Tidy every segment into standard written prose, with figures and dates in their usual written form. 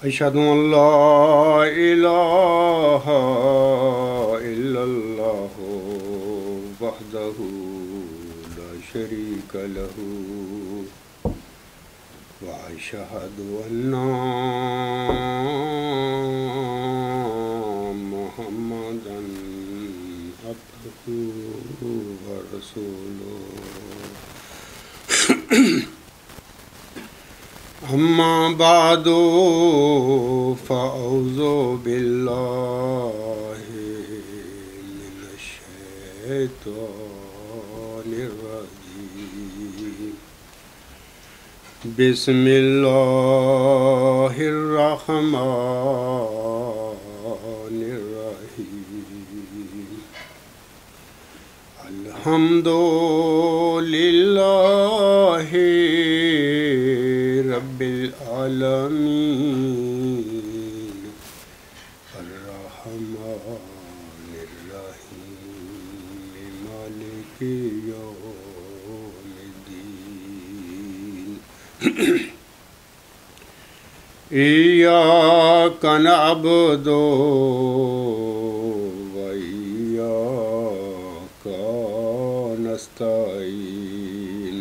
أشهد أن لا إله إلا الله وحده لا شريك له وأشهد أن محمدا عبده ورسوله أما بعد فأعوذ بالله من الشيطان الرجيم بسم الله الرحمن الرحيم الحمد لله رب العالمين الرحمن الرحيم مالك يوم الدين إياك نعبد وإياك نستعين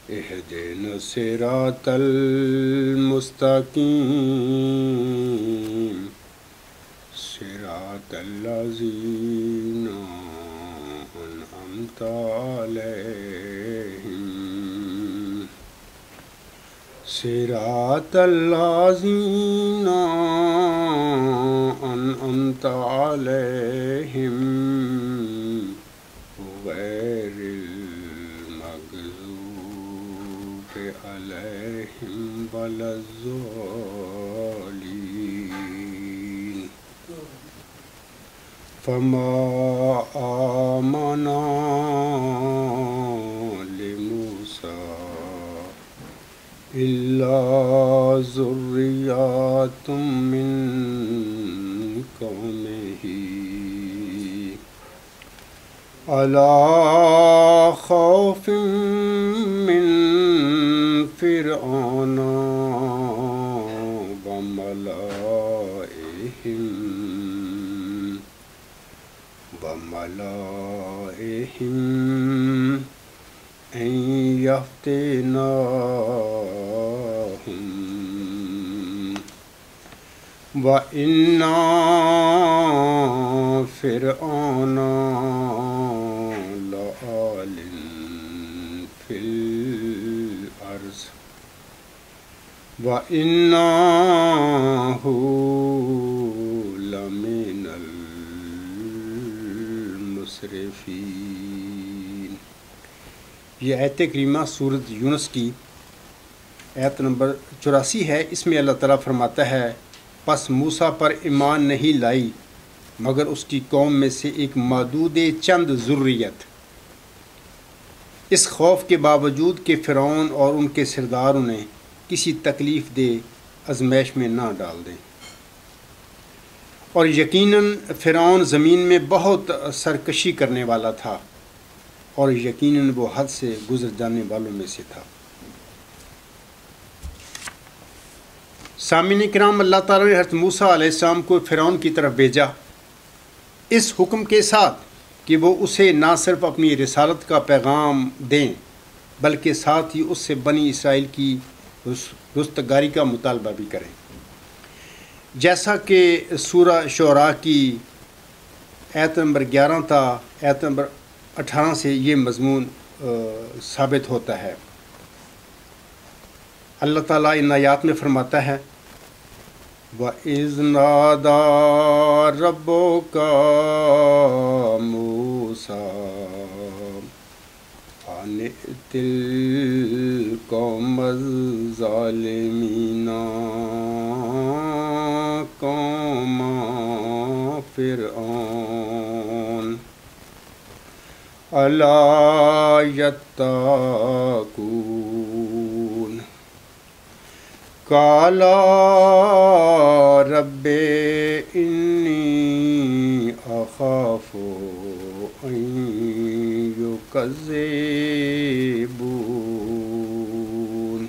اهدنا الصراط المستقيم صراط الذين أنعمت عليهم صراط الذين أنعمت عليهم غير عليهم ولا الضالين فما آمن لموسى إلا ذرية من قومه على خوف من فرعون وملائهم أن يفتناهم وإن فرعون لعال في الأرض وإنه لمن المسرفين۔ یہ آیت کریمہ سورۃ یونس کی آیت نمبر 84 ہے۔ اس میں اللہ تعالیٰ فرماتا ہے پس موسیٰ پر ایمان نہیں لائی مگر اس کی قوم میں سے ایک معدود چند ذریت، اس خوف کے باوجود کہ فرعون اور ان کے سردار انہیں کسی تکلیف دہ آزمائش میں نہ ڈال دیں، اور یقیناً فرعون زمین میں بہت سرکشی کرنے والا تھا اور یقیناً وہ حد سے گزر جانے والوں میں سے تھا۔ سامعین کرام، اللہ تعالیٰ نے حضرت موسیٰ علیہ السلام کو فرعون کی طرف بھیجا اس حکم کے ساتھ کہ وہ اسے نہ صرف اپنی رسالت کا پیغام دیں بلکہ ساتھ ہی اس سے بنی اسرائیل کی رستگاری کا مطالبہ بھی کریں، جیسا کہ سورہ شعراء کی آیت نمبر 11 تا آیت نمبر 18 سے یہ مضمون ثابت ہوتا ہے۔ اللہ تعالیٰ ان آیات میں فرماتا ہے وَإِذْ نَادَى رَبُّكَ مُوسَىٰ أَنِ ائْتِ الْقَوْمَ الظَّالِمِينَ قَوْمَ فِرْعَوْنَ أَلَا يَتَّقُونَ قال رب إني أخاف أن يكذبون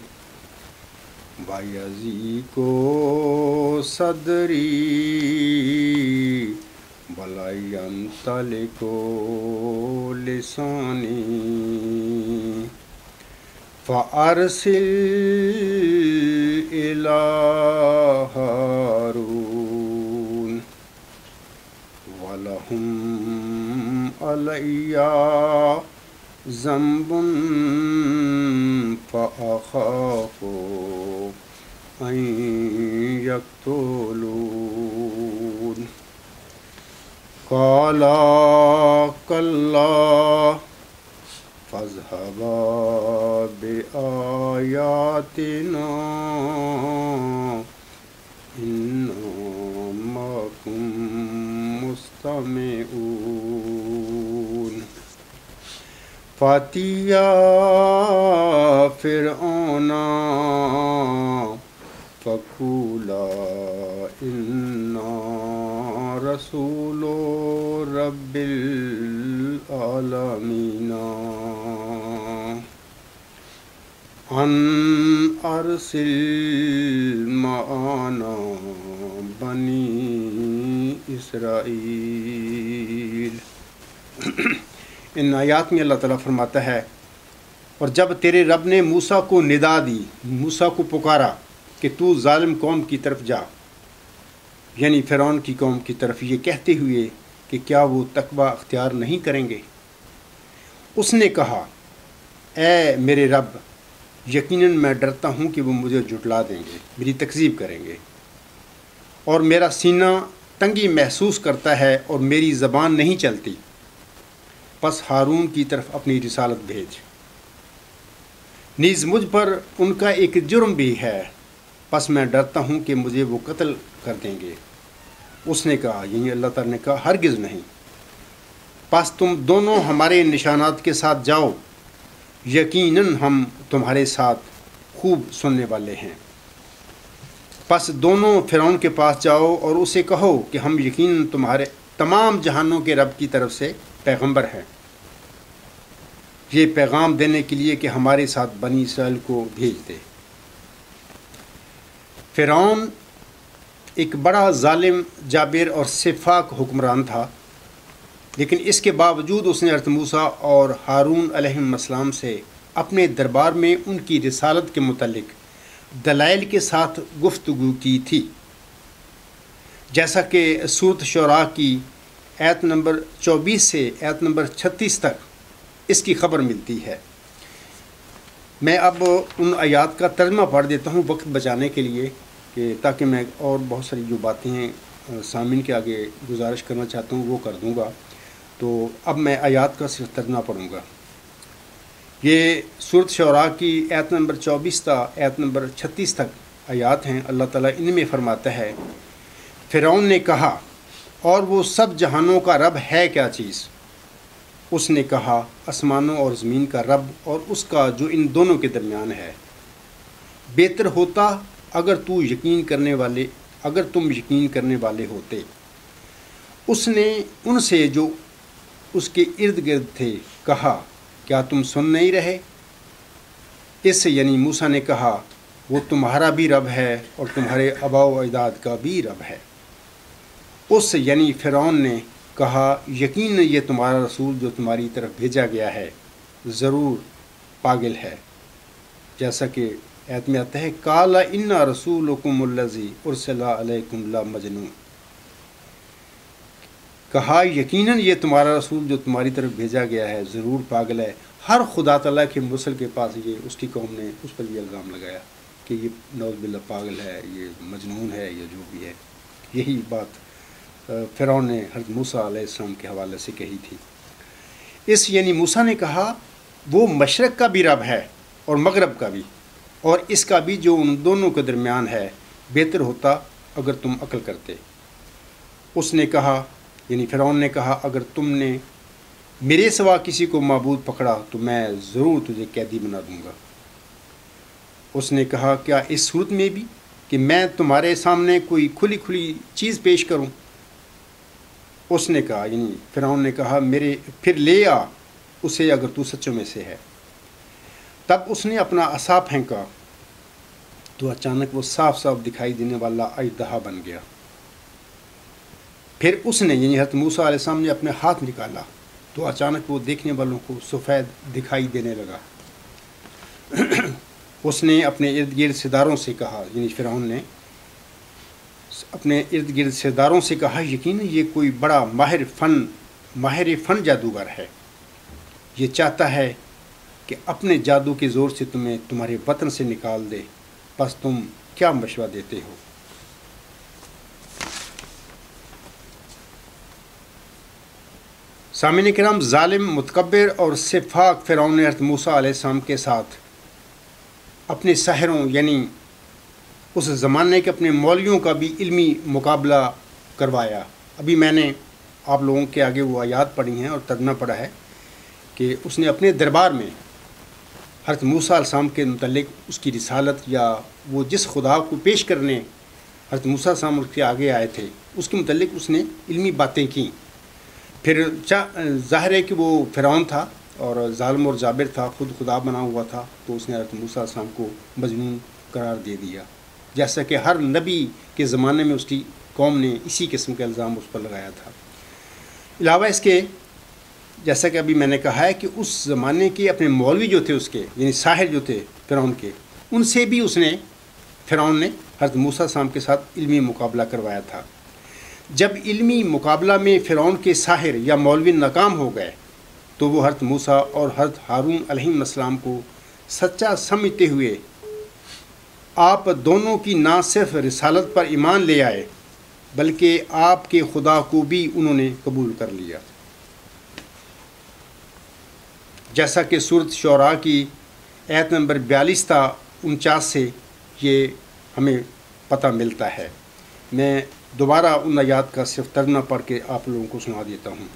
ويضيق کو صدری ولا ينطلق لسانی فأرسل إلى هارون ولهم علي ذنب فأخاف أن يقتلون قال كلا فاذهبا بآياتنا إنا معكم مستمعون فأتيا فرعون فقولا إنا رسول رب العالمين أن أرسل معنا بني إسرائيل۔ ان آیات میں اللہ تعالیٰ فرماتا ہے اور جب تیرے رب نے موسیٰ کو ندا دی، موسیٰ کو پکارا کہ تو ظالم قوم کی طرف جا، یعنی فرعون کی قوم کی طرف، یہ کہتے ہوئے کہ کیا وہ تقوی اختیار نہیں کریں گے، اس نے کہا اے میرے رب، یقیناً میں ڈرتا ہوں کہ وہ مجھے جھٹلا دیں گے، میری تکذیب کریں گے، اور میرا سینہ تنگی محسوس کرتا ہے اور میری زبان نہیں چلتی، پس ہارون کی طرف اپنی رسالت بھیج، نیز مجھ پر ان کا ایک جرم بھی ہے، پس میں ڈرتا ہوں کہ مجھے وہ قتل کر دیں گے۔ اس نے کہا، یعنی اللہ تعالیٰ نے کہا، ہرگز نہیں، پس تم دونوں ہمارے نشانات کے ساتھ جاؤ، یقیناً ہم تمہارے ساتھ خوب سننے والے ہیں۔ پس دونوں فرعون کے پاس جاؤ اور اسے کہو کہ ہم یقیناً تمہارے تمام جہانوں کے رب کی طرف سے پیغمبر ہیں، یہ پیغام دینے کے لیے کہ ہمارے ساتھ بنی اسرائیل کو بھیج دے۔ فرعون ایک بڑا ظالم، جابر اور سفاک حکمران تھا، لیکن اس کے باوجود اس نے حضرت موسیٰ اور ہارون علیہ السلام سے اپنے دربار میں ان کی رسالت کے متعلق دلائل کے ساتھ گفتگو کی تھی، جیسا کہ سورۃ شعراء کی آیت نمبر 24 سے آیت نمبر 36 تک اس کی خبر ملتی ہے۔ میں اب ان آیات کا ترجمہ پڑھ دیتا ہوں وقت بچانے کے لیے، کہ تاکہ میں اور بہت ساری جو باتیں ہیں سامعین کے آگے گزارش کرنا چاہتا ہوں وہ کر دوں گا۔ تو اب میں آیات کا صرف ترجمہ پڑھوں گا۔ یہ سورۃ شعراء کی آیت نمبر 24 تا آیت نمبر 36 تک آیات ہیں۔ اللہ تعالیٰ ان میں فرماتا ہے، فرعون نے کہا، اور وہ سب جہانوں کا رب ہے کیا چیز؟ اس نے کہا، آسمانوں اور زمین کا رب اور اس کا جو ان دونوں کے درمیان ہے۔ بہتر ہوتا اگر تم یقین کرنے والے ہوتے۔ اس نے ان سے جو اس کے ارد گرد تھے کہا، کیا تم سن نہیں رہے؟ اس سے یعنی موسیٰ نے کہا، وہ تمہارا بھی رب ہے اور تمہارے آباء و اجداد کا بھی رب ہے۔ اس یعنی فرعون نے کہا، یقیناً یہ تمہارا رسول جو تمہاری طرف بھیجا گیا ہے ضرور پاگل ہے، جیسا کہ آیت میں آتا ہے، قال ان رسولکم الذی ارسل علیکم لمجنون، کہا یقیناً یہ تمہارا رسول جو تمہاری طرف بھیجا گیا ہے ضرور پاگل ہے۔ ہر خدا تعالیٰ کے مرسل کے پاس یہ اس کی قوم نے اس پر یہ الزام لگایا کہ یہ نعوذ باللہ پاگل ہے، یہ مجنون ہے، یا جو بھی ہے۔ یہی بات فرعون نے حضرت موسیٰ علیہ السلام کے حوالے سے کہی تھی۔ اس یعنی موسیٰ نے کہا، وہ مشرق کا بھی رب ہے اور مغرب کا بھی، اور اس کا بھی جو ان دونوں کے درمیان ہے، بہتر ہوتا اگر تم عقل کرتے۔ اس نے کہا، یعنی فرعون نے کہا، اگر تم نے میرے سوا کسی کو معبود پکڑا تو میں ضرور تجھے قیدی بنا دوں گا۔ اس نے کہا، کیا اس صورت میں بھی کہ میں تمہارے سامنے کوئی کھلی چیز پیش کروں؟ اس نے کہا، یعنی فرعون نے کہا، پھر لے آ اسے اگر تو سچوں میں سے ہے۔ تب اس نے اپنا عصا پھینکا تو اچانک وہ صاف صاف دکھائی دینے والا اژدہا بن گیا۔ پھر اس نے یعنی حضرت موسیٰ علیہ السلام نے اپنے ہاتھ نکالا تو اچانک وہ دیکھنے والوں کو سفید دکھائی دینے لگا۔ اس نے اپنے ارد گرد سرداروں سے کہا، یعنی فرعون نے اپنے ارد گرد سرداروں سے کہا، یقیناً یہ کوئی بڑا ماہر فن جادوگر ہے، یہ چاہتا ہے کہ اپنے جادو کے زور سے تمہیں تمہارے وطن سے نکال دے، بس تم کیا مشورہ دیتے ہو؟ سامعین کرام، ظالم، متکبر اور سفاک فرعون نے حضرت موسیٰ علیہ السلام کے ساتھ اپنے ساحروں یعنی اس زمانے کے اپنے مولویوں کا بھی علمی مقابلہ کروایا۔ ابھی میں نے آپ لوگوں کے آگے وہ آیات پڑھی ہیں اور ترجمہ پڑھا ہے کہ اس نے اپنے دربار میں حضرت موسیٰ علیہ السلام کے متعلق اس کی رسالت یا وہ جس خدا کو پیش کرنے حضرت موسیٰ علیہ السلام اس کے آگے آئے تھے اس کے متعلق اس نے علمی باتیں کیں۔ پھر ظاہر ہے کہ وہ فرعون تھا اور ظالم اور جابر تھا، خود خدا بنا ہوا تھا، تو اس نے حضرت موسیٰ علیہ السلام کو مجنون قرار دے دیا، جیسا کہ ہر نبی کے زمانے میں اس کی قوم نے اسی قسم کا الزام اس پر لگایا تھا۔ علاوہ اس کے جیسا کہ ابھی میں نے کہا ہے کہ اس زمانے کے اپنے مولوی جو تھے اس کے یعنی ساحر جو تھے فرعون کے، ان سے بھی فرعون نے حضرت موسیٰ علیہ السلام کے ساتھ علمی مقابلہ کروایا تھا۔ جب علمی مقابلہ میں فرعون کے ساحر یا مولوی ناکام ہو گئے تو وہ حضرت موسیٰ اور حضرت ہارون علیہ السلام کو سچا سمجھتے ہوئے آپ دونوں کی نہ صرف رسالت پر ایمان لے آئے بلکہ آپ کے خدا کو بھی انہوں نے قبول کر لیا، جیسا کہ سورۃ شعراء کی آیت نمبر 42 تا 49 سے یہ ہمیں پتہ ملتا ہے۔ میں دوبارہ ان آیات کا صرف ترجمہ پڑھ کے آپ لوگوں کو سنا دیتا ہوں۔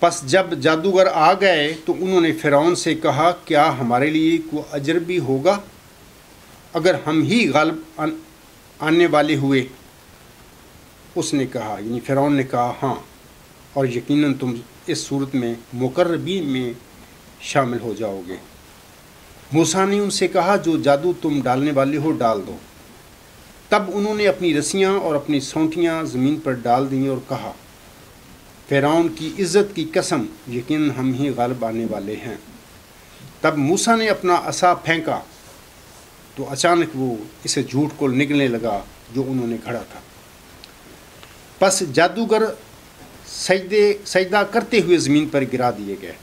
پس جب جادوگر آ گئے تو انہوں نے فرعون سے کہا، کیا ہمارے لیے کوئی اجر بھی ہوگا اگر ہم ہی غالب آنے والے ہوئے؟ اس نے کہا یعنی فرعون نے کہا، ہاں، اور یقیناً تم اس صورت میں مقربین میں شامل ہو جاؤ گے۔ موسیٰ نے ان سے کہا، جو جادو تم ڈالنے والے ہو ڈال دو۔ تب انہوں نے اپنی رسیاں اور اپنی سونٹیاں زمین پر ڈال دیں اور کہا، فرعون کی عزت کی قسم، یقیناً ہم ہی غالب آنے والے ہیں۔ تب موسیٰ نے اپنا عصا پھینکا تو اچانک وہ اسے جھوٹ کو نگلنے لگا جو انہوں نے گھڑا تھا۔ پس جادوگر سجدہ کرتے ہوئے زمین پر گرا دیے گئے۔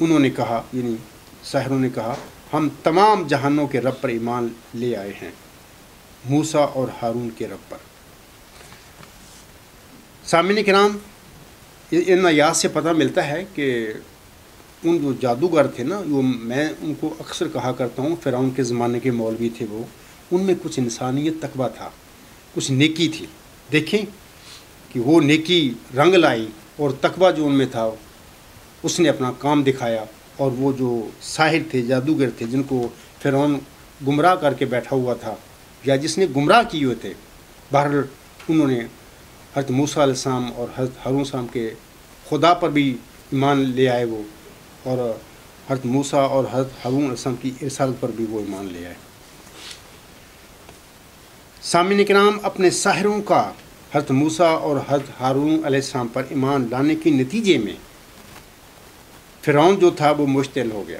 انہوں نے کہا یعنی ساحروں نے کہا، ہم تمام جہانوں کے رب پر ایمان لے آئے ہیں، موسیٰ اور ہارون کے رب پر۔ سامعین کرام، ان آیات سے پتہ ملتا ہے کہ ان جو جادوگر تھے نا، وہ میں ان کو اکثر کہا کرتا ہوں، فرعون کے زمانے کے مولوی تھے وہ، ان میں کچھ انسانیت تقویٰ تھا، کچھ نیکی تھی۔ دیکھیں کہ وہ نیکی رنگ لائی اور تقویٰ جو ان میں تھا اس نے اپنا کام دکھایا، اور وہ جو ساحر تھے، جادوگر تھے، جن کو فرعون گمراہ کر کے بیٹھا ہوا تھا یا جس نے گمراہ کیے ہوئے تھے، بہرحال انہوں نے حضرت موسیٰ علیہ السلام اور حضرت ہارون علیہ السلام کے خدا پر بھی ایمان لے آئے وہ، اور حضرت موسیٰ اور حضرت ہارون علیہ السلام کی رسالت پر بھی وہ ایمان لے آئے۔ سامعین کرام، اپنے ساحروں کا حضرت موسیٰ اور حضرت ہارون علیہ السلام پر ایمان لانے کے نتیجے میں فرعون جو تھا وہ مشتعل ہو گیا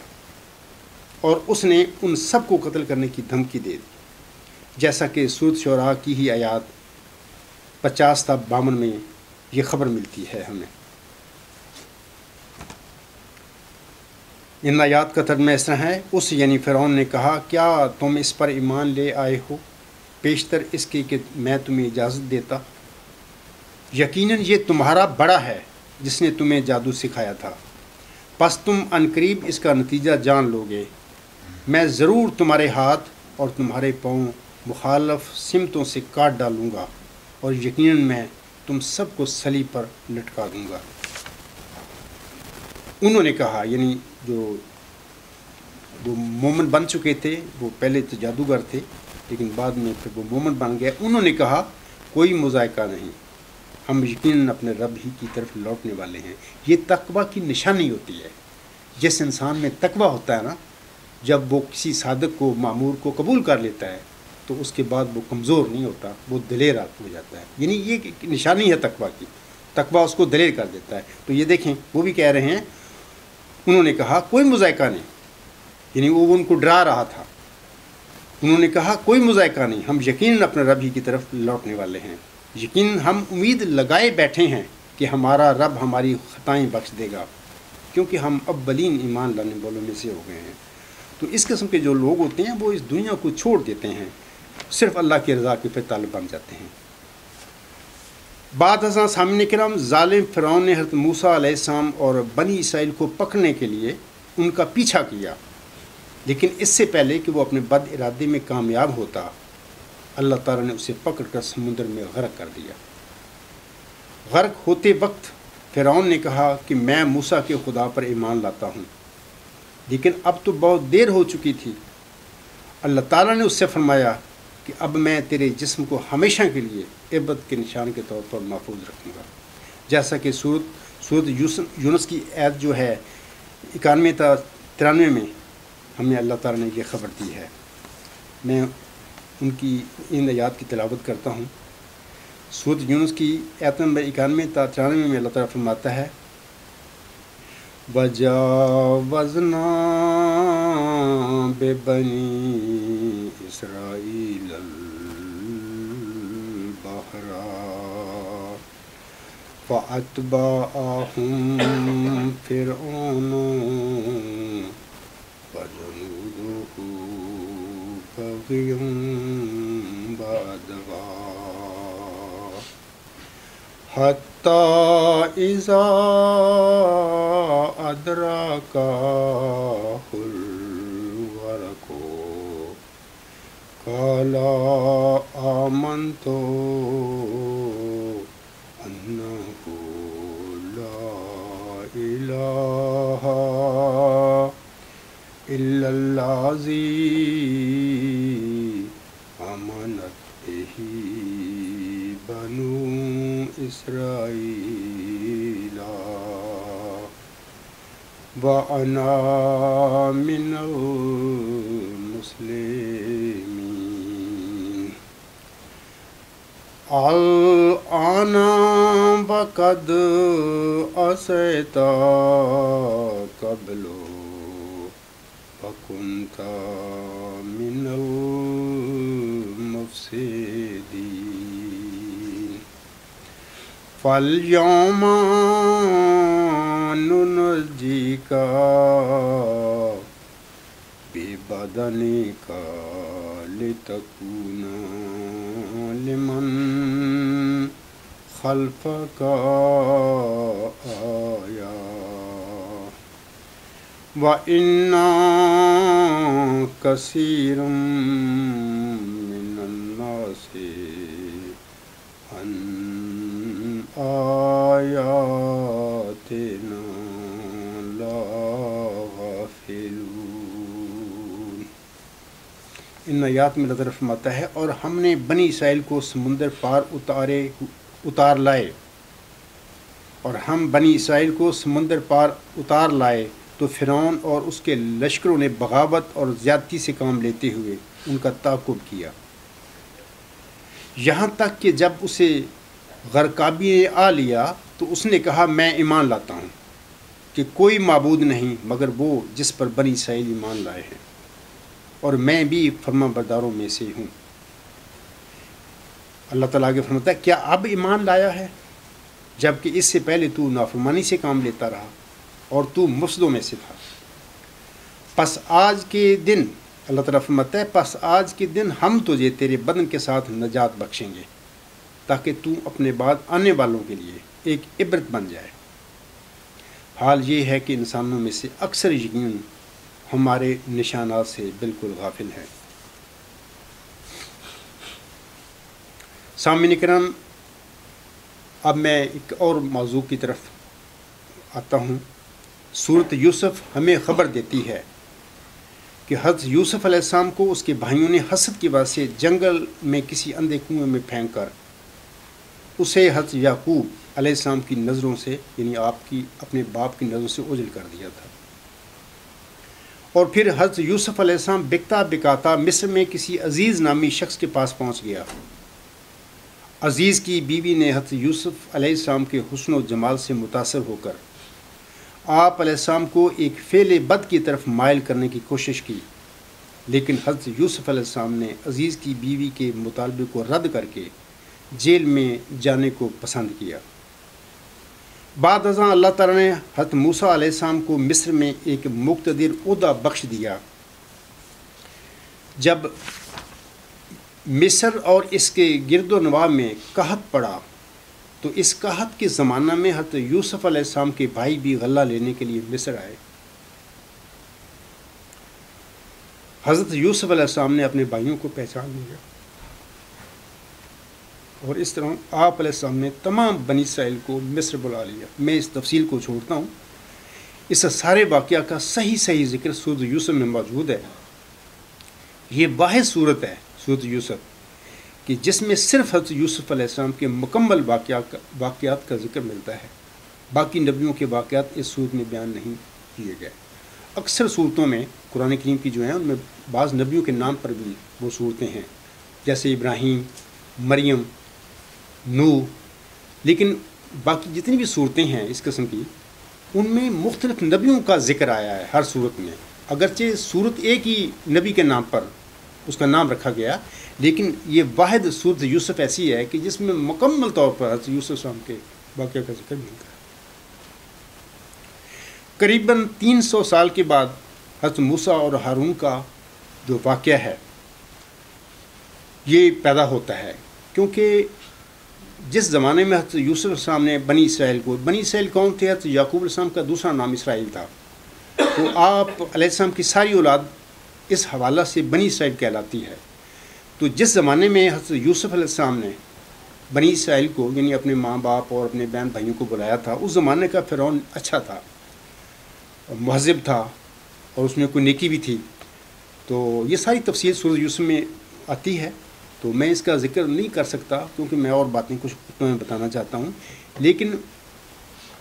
اور اس نے ان سب کو قتل کرنے کی دھمکی دے دی، جیسا کہ سورۃ شعراء کی ہی آیات 50 تا 52 میں یہ خبر ملتی ہے ہمیں۔ ان آیات کا ترجمہ اس طرح ہے، اس یعنی فرعون نے کہا، کیا تم اس پر ایمان لے آئے ہو پیشتر اس کے کہ میں تمہیں اجازت دیتا؟ یقیناً یہ تمہارا بڑا ہے جس نے تمہیں جادو سکھایا تھا، پس تم عنقریب اس کا نتیجہ جان لو گے۔ میں ضرور تمہارے ہاتھ اور تمہارے پاؤں مخالف سمتوں سے کاٹ ڈالوں گا، اور یقیناً میں تم سب کو صلیب پر لٹکا دوں گا۔ انہوں نے کہا یعنی جو وہ مومن بن چکے تھے، وہ پہلے تو جادوگر تھے لیکن بعد میں پھر وہ مومن بن گئے، انہوں نے کہا، کوئی مذائقہ نہیں، ہم یقیناً اپنے رب ہی کی طرف لوٹنے والے ہیں۔ یہ تقویٰ کی نشانی ہوتی ہے۔ جس انسان میں تقویٰ ہوتا ہے نا، جب وہ کسی صادق کو معمور کو قبول کر لیتا ہے تو اس کے بعد وہ کمزور نہیں ہوتا، وہ دلیر ہو جاتا ہے. یعنی یہ ایک نشانی ہے تقویٰ کی، تقویٰ اس کو دلیر کر دیتا ہے. تو یہ دیکھیں وہ بھی کہہ رہے ہیں، انہوں نے کہا کوئی مذائقہ نہیں، یعنی وہ ان کو ڈرا رہا تھا. انہوں نے کہا کوئی مذائقہ نہیں، ہم یقیناً اپنے رب ہی کی طرف لوٹنے والے ہیں. یقیناً ہم امید لگائے بیٹھے ہیں کہ ہمارا رب ہماری خطائیں بخش دے گا، کیونکہ ہم اولین ایمان لانے والوں میں سے ہو گئے ہیں. تو اس قسم کے جو لوگ ہوتے ہیں وہ اس دنیا کو چھوڑ دیتے ہیں، صرف اللہ کی رضا کے پہ طالب بن جاتے ہیں. بعد ازاں سامعین کرام، ظالم فرعون نے حضرت موسیٰ علیہ السلام اور بنی اسرائیل کو پکڑنے کے لیے ان کا پیچھا کیا، لیکن اس سے پہلے کہ وہ اپنے بد ارادے میں کامیاب ہوتا، اللہ تعالیٰ نے اسے پکڑ کر سمندر میں غرق کر دیا. غرق ہوتے وقت فرعون نے کہا کہ میں موسیٰ کے خدا پر ایمان لاتا ہوں، لیکن اب تو بہت دیر ہو چکی تھی. اللہ تعالیٰ نے اس سے فرمایا کہ اب میں تیرے جسم کو ہمیشہ کے لیے عبرت کے نشان کے طور پر محفوظ رکھوں گا. جیسا کہ سورت یونس کی آیت جو ہے 91 تا 93 میں ہمیں اللہ تعالیٰ نے یہ خبر دی ہے. میں ان آیات کی تلاوت کرتا ہوں. سورت یونس کی آیت نمبر 91 تا 93 میں اللہ تعالیٰ فرماتا ہے، وَجَاوَزْنَا بِبَنِي إِسْرَائِيلَ الْبَحْرَ فَأَتْبَعَهُمْ فِرْعَوْنُ وَجُنُودُهُ بَغْيًا بَعْدَ حَتَّى إِذَا أَدْرَكَهُ الْغَرَقُ قَالَ آمَنْتُ أَنَّهُ لَا إِلَهَ إِلَّا الَّذِي آمَنَتْ بِهِ بَنُو إسرائيل وأنا من المسلمين. الآن وقد عصيت قبل وكنت من المفسدين. فَالْيَوْمَ نُنَجِّيكَ بِبَدَنِكَ لِتَكُونَ لِمَنْ خَلْفَكَ آيَةً وَإِنَّ كَثِيرًا مِنَ النَّاسِ عَنْ آیاتنا لاغافلون. ان آیات میں اللہ فرماتا ہے، اور ہم نے بنی اسرائیل کو سمندر پار اتار لائے، اور ہم بنی اسرائیل کو سمندر پار اتار لائے تو فرعون اور اس کے لشکروں نے بغاوت اور زیادتی سے کام لیتے ہوئے ان کا تعاقب کیا، یہاں تک کہ جب اسے غرقابی نے آ لیا تو اس نے کہا میں ایمان لاتا ہوں کہ کوئی معبود نہیں مگر وہ جس پر بنی اسرائیل ایمان لائے ہیں، اور میں بھی فرما برداروں میں سے ہوں. اللہ تعالیٰ آگے فرماتا ہے، کیا اب ایمان لایا ہے جبکہ اس سے پہلے تو نافرمانی سے کام لیتا رہا اور تو مفسدوں میں سے تھا. پس آج کے دن اللہ تعالیٰ فرماتا ہے، پس آج کے دن ہم تجھے تیرے بدن کے ساتھ نجات بخشیں گے تاکہ تو اپنے بعد آنے والوں کے لیے ایک عبرت بن جائے. حال یہ ہے کہ انسانوں میں سے اکثر یقین ہمارے نشانات سے بالکل غافل ہیں. سامعین کرام، اب میں ایک اور موضوع کی طرف آتا ہوں. سورت یوسف ہمیں خبر دیتی ہے کہ حضرت یوسف علیہ السلام کو اس کے بھائیوں نے حسد کی وجہ سے جنگل میں کسی اندھے کنویں میں پھینک کر اسے حضرت یعقوب علیہ السلام کی نظروں سے، یعنی آپ کی اپنے باپ کی نظروں سے اوجھل کر دیا تھا. اور پھر حضرت یوسف علیہ السلام بکتا بکاتا مصر میں کسی عزیز نامی شخص کے پاس پہنچ گیا۔ عزیز کی بیوی نے حضرت یوسف علیہ السلام کے حسن و جمال سے متاثر ہو کر آپ علیہ السلام کو ایک فعل بد کی طرف مائل کرنے کی کوشش کی، لیکن حضرت یوسف علیہ السلام نے عزیز کی بیوی کے مطالبے کو رد کر کے جیل میں جانے کو پسند کیا۔ بعد ازاں اللہ تعالیٰ نے حضرت موسیٰ علیہ السلام کو مصر میں ایک مقتدر عہدہ بخش دیا۔ جب مصر اور اس کے گرد و نواح میں قحط پڑا تو اس قحط کے زمانہ میں حضرت یوسف علیہ السلام کے بھائی بھی غلہ لینے کے لیے مصر آئے۔ حضرت یوسف علیہ السلام نے اپنے بھائیوں کو پہچان لیا اور اس طرح آپ علیہ السلام نے تمام بنی اسرائیل کو مصر بلا لیا۔ میں اس تفصیل کو چھوڑتا ہوں، اس سارے واقعہ کا صحیح ذکر سورۃ یوسف میں موجود ہے۔ یہ واحد صورت ہے سورۃ یوسف کہ جس میں صرف حضرت یوسف علیہ السلام کے مکمل واقعات کا ذکر ملتا ہے۔ باقی نبیوں کے واقعات اس صورت میں بیان نہیں کیے گئے۔ اکثر صورتوں میں قرآن کریم کی جو ہیں ان میں بعض نبیوں کے نام پر بھی وہ صورتیں ہیں، جیسے ابراہیم، مریم، نوح، لیکن باقی جتنی بھی صورتیں ہیں اس قسم کی ان میں مختلف نبیوں کا ذکر آیا ہے ہر صورت میں۔ اگرچہ صورت ایک ہی نبی کے نام پر اس کا نام رکھا گیا، لیکن یہ واحد سورۃ یوسف ایسی ہے کہ جس میں مکمل طور پر حضرت یوسف السلام کے واقعہ کا ذکر ملتا ہے۔ قریباً 300 سال کے بعد حضرت موسیٰ اور ہارون کا جو واقعہ ہے یہ پیدا ہوتا ہے، کیونکہ جس زمانے میں حضرت یوسف السلام نے بنی اسرائیل کون تھے؟ حضرت یعقوب السلام کا دوسرا نام اسرائیل تھا، تو آپ علیہ السلام کی ساری اولاد اس حوالہ سے بنی اسرائیل کہلاتی ہے۔ تو جس زمانے میں حضرت یوسف علیہ السلام نے بنی اسرائیل کو یعنی اپنے ماں باپ اور اپنے بہن بھائیوں کو بلایا تھا، اس زمانے کا فرعون اچھا تھا، مہذب تھا اور اس میں کوئی نیکی بھی تھی۔ تو یہ ساری تفصیل سورۃ یوسف میں آتی ہے، تو میں اس کا ذکر نہیں کر سکتا کیونکہ میں اور باتیں کچھ میں بتانا چاہتا ہوں۔ لیکن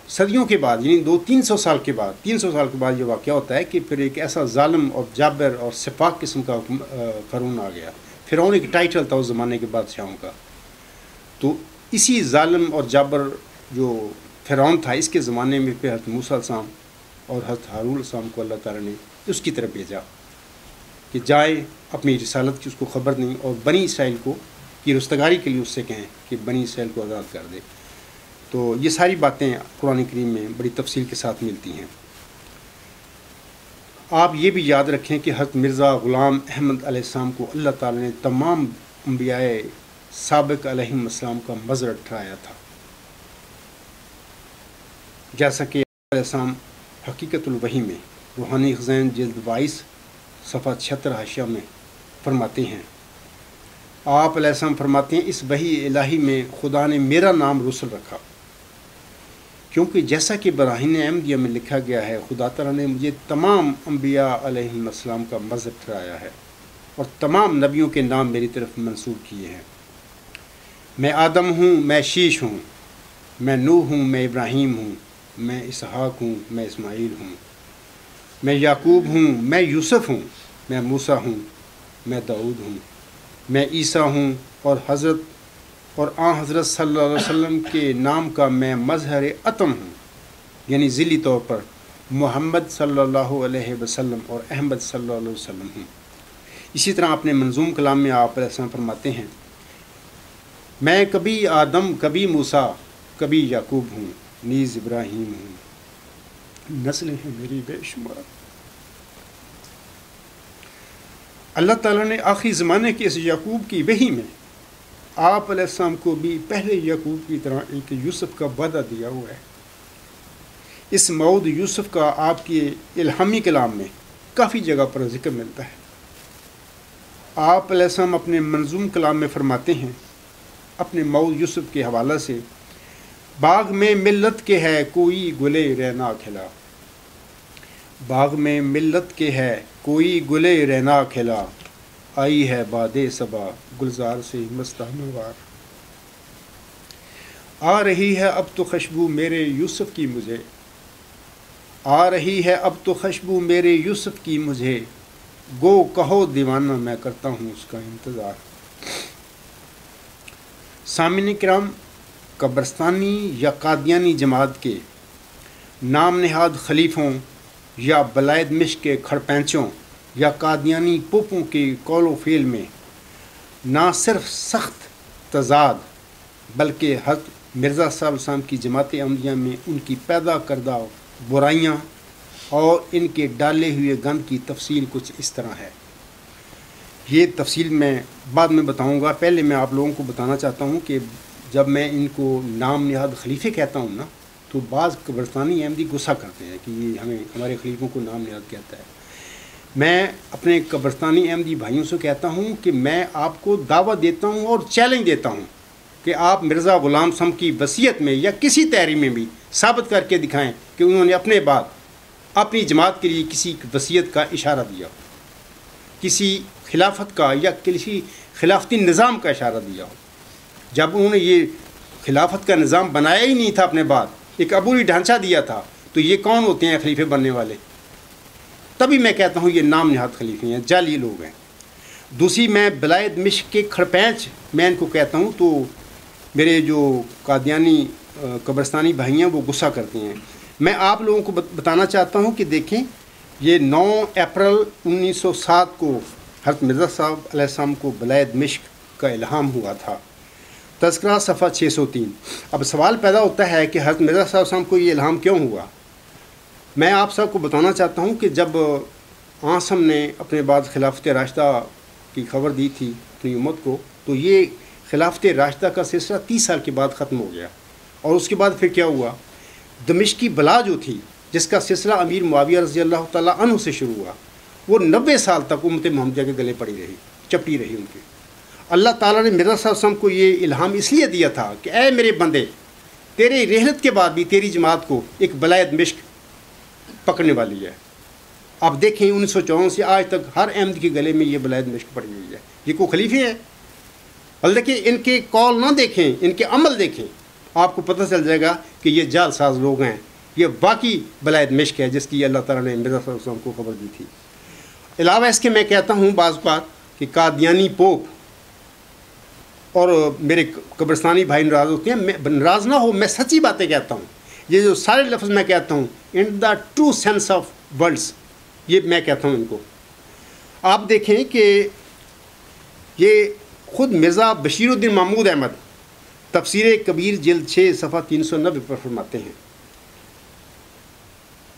صدیوں کے بعد یعنی 300 سال کے بعد یہ واقعہ ہوتا ہے کہ پھر ایک ایسا ظالم اور جابر اور سفاک قسم کا فرعون آ گیا۔ فرعون ایک ٹائٹل تھا اس زمانے کے بادشاہوں کا، تو اسی ظالم اور جابر جو فرعون تھا اس کے زمانے میں پھر حضرت موسیٰ علیہ السلام اور حضرت ہارون علیہ السلام کو اللہ تعالیٰ نے اس کی طرف بھیجا کہ جائیں اپنی رسالت کی اس کو خبر دیں اور بنی اسرائیل کو کی رستگاری کے لیے اس سے کہیں کہ بنی اسرائیل کو آزاد کر دے۔ تو یہ ساری باتیں قرآن کریم میں بڑی تفصیل کے ساتھ ملتی ہیں۔ آپ یہ بھی یاد رکھیں کہ حضرت مرزا غلام احمد علیہ السلام کو اللہ تعالیٰ نے تمام انبیاء سابق علیہم السلام کا مظہر ٹھہرایا تھا، جیسا کہ علیہ السلام حقیقت الوحی میں روحانی خزائن جلد 22 صفحہ 76 حاشیہ میں فرماتے ہیں۔ آپ علیہ السلام فرماتے ہیں اس وحی الہی میں خدا نے میرا نام رسل رکھا، کیونکہ جیسا کہ براہین احمدیہ میں لکھا گیا ہے خدا تعالیٰ نے مجھے تمام انبیاء علیہم السلام کا مذہب ٹھہرایا ہے اور تمام نبیوں کے نام میری طرف منسوب کیے ہیں۔ میں آدم ہوں، میں شیش ہوں، میں نوح ہوں، میں ابراہیم ہوں، میں اسحاق ہوں، میں اسماعیل ہوں، میں یعقوب ہوں، میں یوسف ہوں، میں موسیٰ ہوں، میں داؤد ہوں، میں عیسیٰ ہوں اور حضرت صلی اللہ علیہ وسلم کے نام کا میں مظہر اتم ہوں، یعنی ذیلی طور پر محمد صلی اللہ علیہ وسلم اور احمد صلی اللہ علیہ وسلم ہوں۔ اسی طرح اپنے منظوم کلام میں آپ علیہ السلام فرماتے ہیں میں کبھی آدم، کبھی موسیٰ، کبھی یعقوب ہوں، نیز ابراہیم ہوں، نسلیں ہیں میری بے شمار۔ اللہ تعالیٰ نے آخری زمانے کے اس یعقوب کی وحی میں آپ علیہ السلام کو بھی پہلے یعقوب کی طرح ایک یوسف کا وعدہ دیا ہوا ہے۔ اس موعود یوسف کا آپ کے الہامی کلام میں کافی جگہ پر ذکر ملتا ہے۔ آپ علیہ السلام اپنے منظوم کلام میں فرماتے ہیں اپنے موعود یوسف کے حوالہ سے باغ میں ملت کے ہے کوئی گلے رعنا کھلا، باغ میں ملت کے ہے کوئی گلے رعنا کھلا، آئی ہے باد صبا گلزار سے مستانہ وار، آ رہی ہے اب تو خوشبو میرے یوسف کی مجھے، آ رہی ہے اب تو خوشبو میرے یوسف کی مجھے، گو کہو دیوانہ میں کرتا ہوں اس کا انتظار۔ سامعین کرام، قبرستانی یا قادیانی جماعت کے نام نہاد خلیفوں یا بلائد مشق کے کھڑپینچوں یا قادیانی پوپوں کے قول و فعل میں نہ صرف سخت تضاد بلکہ حضرت مرزا صاحب السلام کی جماعت احمدیہ میں ان کی پیدا کردہ برائیاں اور ان کے ڈالے ہوئے گند کی تفصیل کچھ اس طرح ہے۔ یہ تفصیل میں بعد میں بتاؤں گا، پہلے میں آپ لوگوں کو بتانا چاہتا ہوں کہ جب میں ان کو نام نہاد خلیفے کہتا ہوں نا، تو بعض قبرستانی احمدی غصہ کرتے ہیں کہ یہ ہمارے خلیفوں کو نام نہاد کہتا ہے۔ میں اپنے قبرستانی احمدی بھائیوں سے کہتا ہوں کہ میں آپ کو دعوت دیتا ہوں اور چیلنج دیتا ہوں کہ آپ مرزا غلام صاحب کی وصیت میں یا کسی تحریر میں بھی ثابت کر کے دکھائیں کہ انہوں نے اپنے بعد اپنی جماعت کے لیے کسی وصیت کا اشارہ دیا، کسی خلافت کا یا کسی خلافتی نظام کا اشارہ دیا ہو۔ جب انہوں نے یہ خلافت کا نظام بنایا ہی نہیں تھا، اپنے بعد ایک عبوری ڈھانچہ دیا تھا، تو یہ کون ہوتے ہیں خلیفے بننے والے؟ تبھی میں کہتا ہوں یہ نام نہاد خلیفے ہیں، جعلی لوگ ہیں۔ دوسری، میں بلائد مشق کے کھڑپینچ میں ان کو کہتا ہوں تو میرے جو قادیانی قبرستانی بھائی ہیں وہ غصہ کرتے ہیں۔ میں آپ لوگوں کو بتانا چاہتا ہوں کہ دیکھیں، یہ 9 اپریل 1907 کو حضرت مرزا صاحب علیہ السلام کو بلائد مشق کا الہام ہوا تھا۔ تذکرہ صفحہ 603۔ اب سوال پیدا ہوتا ہے کہ حضرت مرزا صاحب علیہ السلام کو یہ الہام کیوں ہوا؟ میں آپ سب کو بتانا چاہتا ہوں کہ جب آنسم نے اپنے بعد خلافت راشدہ کی خبر دی تھی اپنی امت کو، تو یہ خلافت راشدہ کا سلسلہ 30 سال کے بعد ختم ہو گیا، اور اس کے بعد پھر کیا ہوا؟ دمشقی بلا جو تھی، جس کا سلسلہ امیر معاویہ رضی اللہ تعالیٰ عنہ سے شروع ہوا، وہ 90 سال تک امت محمدیہ کے گلے پڑی رہی، چپٹی رہی ان کی۔ اللہ تعالیٰ نے مرزا صاحب علیہ وسلم کو یہ الہام اس لیے دیا تھا کہ اے میرے بندے، تیرے رحلت کے بعد بھی تیری جماعت کو ایک بلائد مشق پکڑنے والی ہے۔ آپ دیکھیں 1954 سے آج تک ہر احمد کے گلے میں یہ بلائد مشق پڑی ہوئی ہے۔ یہ کوئی خلیفے ہیں؟ اور دیکھیں، ان کے قول نہ دیکھیں، ان کے عمل دیکھیں، آپ کو پتہ چل جائے گا کہ یہ جال ساز لوگ ہیں۔ یہ باقی بلائد مشق ہے جس کی اللہ تعالیٰ نے مرزا صلی اللہ علیہ وسلم کو خبر دی تھی۔ علاوہ اس کے میں کہتا ہوں بعض بات کہ قادیانی پوپ اور میرے قبرستانی بھائی ناراض ہوتے ہیں، میں ناراض نہ ہو، میں سچی باتیں کہتا ہوں۔ یہ جو سارے لفظ میں کہتا ہوں in the true sense of words, یہ میں کہتا ہوں ان کو۔ آپ دیکھیں کہ یہ خود مرزا بشیر الدین محمود احمد تفسیر کبیر جلد 6 صفحہ 390 پر فرماتے ہیں،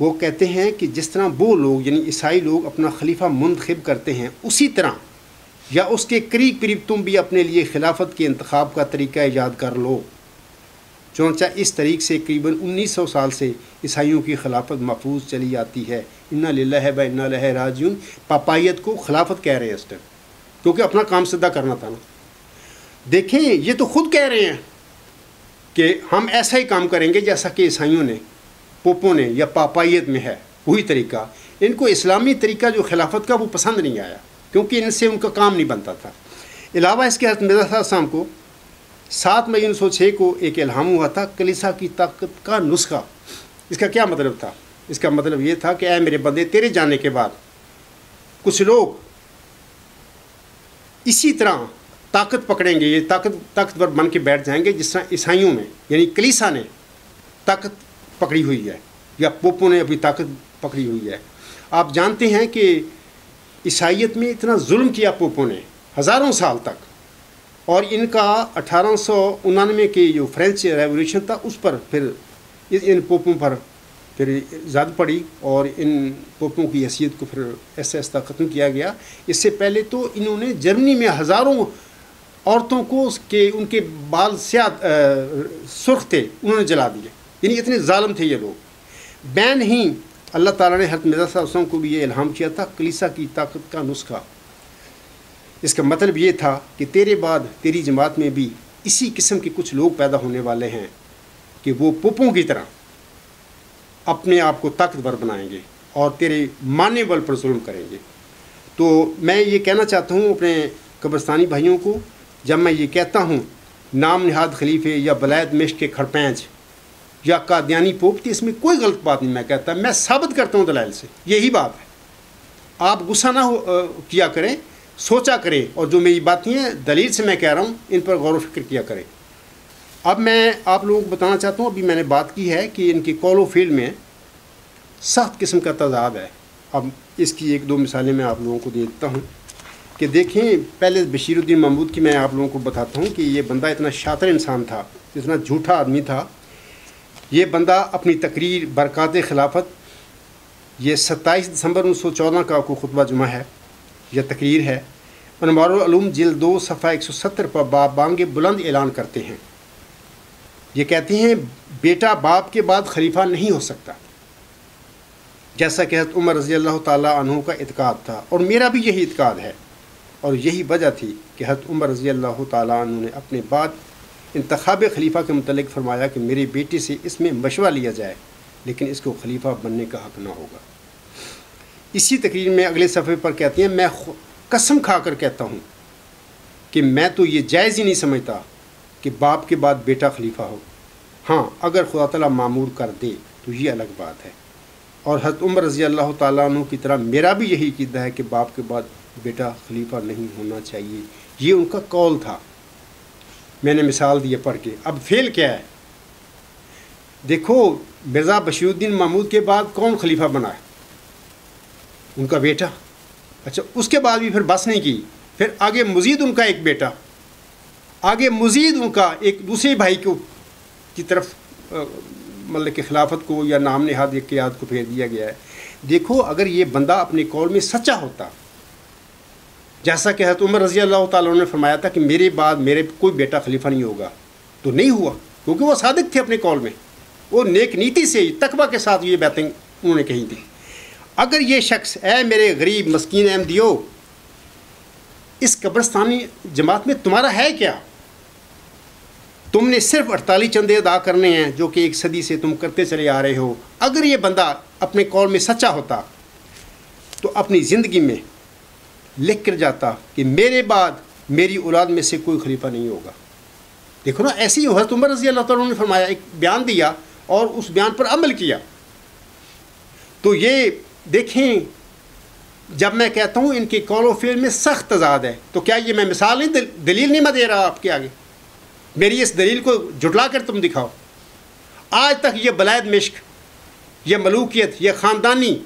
وہ کہتے ہیں کہ جس طرح وہ لوگ یعنی عیسائی لوگ اپنا خلیفہ منتخب کرتے ہیں، اسی طرح یا اس کے قریب قریب تم بھی اپنے لیے خلافت کے انتخاب کا طریقہ ایجاد کر لو۔ چنانچہ اس طریق سے قریباً 1900 سال سے عیسائیوں کی خلافت محفوظ چلی آتی ہے۔ انا للہ و انا الیہ راجعون، پاپائیت کو خلافت کہہ رہے ہیں اس ٹائم، کیونکہ اپنا کام سدھا کرنا تھا نا۔ دیکھیں، یہ تو خود کہہ رہے ہیں کہ ہم ایسا ہی کام کریں گے جیسا کہ عیسائیوں نے، پوپوں نے یا پاپائیت میں ہے وہی طریقہ۔ ان کو اسلامی طریقہ جو خلافت کا وہ پسند نہیں آیا، کیونکہ ان سے ان کا کام نہیں بنتا تھا۔ علاوہ اس کے حضرت مرزا صاحب السلام کو 7 مئی 1906 کو ایک الہام ہوا تھا کلیسا کی طاقت کا نسخہ۔ اس کا کیا مطلب تھا؟ اس کا مطلب یہ تھا کہ اے میرے بندے، تیرے جانے کے بعد کچھ لوگ اسی طرح طاقت پکڑیں گے، یہ طاقتور بن کے بیٹھ جائیں گے جس طرح عیسائیوں میں یعنی کلیسا نے طاقت پکڑی ہوئی ہے یا پوپوں نے اپنی طاقت پکڑی ہوئی ہے۔ آپ جانتے ہیں کہ عیسائیت میں اتنا ظلم کیا پوپوں نے ہزاروں سال تک، اور ان کا 1899 کی جو فرینچ ریولیوشن تھا اس پر پھر ان پوپوں پر پھر زد پڑی، اور ان پوپوں کی حیثیت کو پھر ایسا ایسا ختم کیا گیا۔ اس سے پہلے تو انہوں نے جرمنی میں ہزاروں عورتوں کو ان کے بال سیاہ سرخ تھے، انہوں نے جلا دیے، یعنی اتنے ظالم تھے یہ لوگ۔ بین ہی اللہ تعالیٰ نے حضرت مرزا صلی اللہ علیہ وسلم کو بھی یہ الہام کیا تھا کلیسا کی طاقت کا نسخہ۔ اس کا مطلب یہ تھا کہ تیرے بعد تیری جماعت میں بھی اسی قسم کے کچھ لوگ پیدا ہونے والے ہیں کہ وہ پوپوں کی طرح اپنے آپ کو طاقتور بنائیں گے اور تیرے ماننے والے پر ظلم کریں گے۔ تو میں یہ کہنا چاہتا ہوں اپنے قبرستانی بھائیوں کو، جب میں یہ کہتا ہوں نام نہاد خلیفے یا بلائد مشق کے کھڑپینچ، یا قادیانی پوپ تھی، اس میں کوئی غلط بات نہیں میں کہتا، میں ثابت کرتا ہوں دلائل سے، یہی بات ہے۔ آپ غصہ نہ کیا کریں، سوچا کریں، اور جو میری باتیں ہیں دلیل سے میں کہہ رہا ہوں ان پر غور و فکر کیا کریں۔ اب میں آپ لوگوں کو بتانا چاہتا ہوں، ابھی میں نے بات کی ہے کہ ان کی قول و فعل میں سخت قسم کا تضاد ہے۔ اب اس کی ایک دو مثالیں میں آپ لوگوں کو دے دیتا ہوں کہ دیکھیں، پہلے بشیر الدین محمود کی میں آپ لوگوں کو بتاتا ہوں کہ یہ بندہ اتنا شاطر انسان تھا، اتنا جھوٹا آدمی تھا۔ یہ بندہ اپنی تقریر برکات خلافت، یہ 27 دسمبر 1914 کا کوئی خطبہ جمعہ ہے یا تقریر ہے، انوار العلوم جلد 2 صفحہ 170 پر بانگ بلند اعلان کرتے ہیں۔ یہ کہتے ہیں بیٹا باپ کے بعد خلیفہ نہیں ہو سکتا، جیسا کہ حضرت عمر رضی اللہ تعالیٰ عنہ کا اعتقاد تھا، اور میرا بھی یہی اعتقاد ہے، اور یہی وجہ تھی کہ حضرت عمر رضی اللہ تعالیٰ عنہ نے اپنے بعد انتخاب خلیفہ کے متعلق فرمایا کہ میرے بیٹے سے اس میں مشورہ لیا جائے، لیکن اس کو خلیفہ بننے کا حق نہ ہوگا۔ اسی تقریر میں اگلے صفحے پر کہتے ہیں، میں قسم کھا کر کہتا ہوں کہ میں تو یہ جائز ہی نہیں سمجھتا کہ باپ کے بعد بیٹا خلیفہ ہو۔ ہاں، اگر خدا تعالیٰ معمور کر دے تو یہ الگ بات ہے، اور حضرت عمر رضی اللہ تعالیٰ عنہ کی طرح میرا بھی یہی عقیدہ ہے کہ باپ کے بعد بیٹا خلیفہ نہیں ہونا چاہیے۔ یہ ان کا قول تھا، میں نے مثال دی پڑھ کے۔ اب فعل کیا ہے؟ دیکھو، مرزا بشیر الدین محمود کے بعد کون خلیفہ بنا ہے؟ ان کا بیٹا۔ اچھا، اس کے بعد بھی پھر بس نہیں کی، پھر آگے مزید ان کا ایک بیٹا، آگے مزید ان کا ایک دوسرے بھائی کی طرف مطلب کہ خلافت کو یا نام نہاد ایک قیادت کو پھیر دیا گیا ہے۔ دیکھو، اگر یہ بندہ اپنے قول میں سچا ہوتا، جیسا کہ حضرت عمر رضی اللہ تعالیٰ نے فرمایا تھا کہ میرے بعد میرے کوئی بیٹا خلیفہ نہیں ہوگا، تو نہیں ہوا، کیونکہ وہ صادق تھے اپنے قول میں، وہ نیک نیتی سے تقویٰ کے ساتھ یہ باتیں انہوں نے کہی تھی۔ اگر یہ شخص، اے میرے غریب مسکین احمدیو، اس قبرستانی جماعت میں تمہارا ہے کیا؟ تم نے صرف 48 چندے ادا کرنے ہیں جو کہ 1 صدی سے تم کرتے چلے آ رہے ہو۔ اگر یہ بندہ اپنے قول میں سچا ہوتا تو اپنی زندگی میں لکھ کر جاتا کہ میرے بعد میری اولاد میں سے کوئی خلیفہ نہیں ہوگا۔ دیکھو نا، ایسے ہی حضرت عمر رضی اللہ تعالیٰ نے فرمایا، ایک بیان دیا اور اس بیان پر عمل کیا۔ تو یہ دیکھیں، جب میں کہتا ہوں ان کے قول و فعل میں سخت تضاد ہے، تو کیا یہ میں مثال نہیں، دلیل نہیں میں دے رہا آپ کے آگے؟ میری اس دلیل کو جھٹلا کر تم دکھاؤ۔ آج تک یہ بلاد مشق، یہ ملوکیت، یہ خاندانی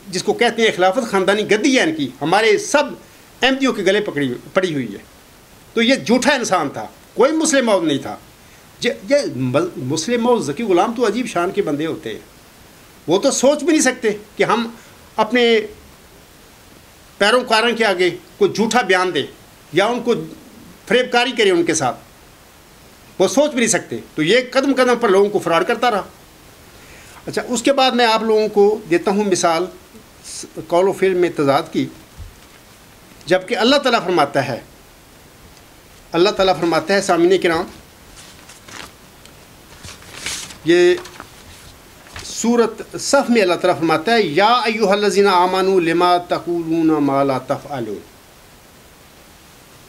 جس کو کہتے ہیں خلافت، خاندانی گدی ہے ان کی، ہمارے سب احمدیوں کے گلے پڑی ہوئی ہے۔ تو یہ جھوٹا انسان تھا، کوئی مسلم موعود نہیں تھا۔ یہ مسلم موعود ذکی غلام تو عجیب شان کے بندے ہوتے ہیں، وہ تو سوچ بھی نہیں سکتے کہ ہم اپنے پیروکاروں کے آگے کوئی جھوٹا بیان دیں یا ان کو فریب کاری کریں ان کے ساتھ، وہ سوچ بھی نہیں سکتے۔ تو یہ قدم قدم پر لوگوں کو فراڈ کرتا رہا۔ اچھا، اس کے بعد میں آپ لوگوں کو دیتا ہوں مثال قول و فعل میں تضاد کی، جبکہ اللہ تعالیٰ فرماتا ہے سامعین کرام، یہ سورۃ صف میں اللہ تعالیٰ فرماتا ہے، یا ایھا الذین آمنوا لما تقولون ما لا تفعلون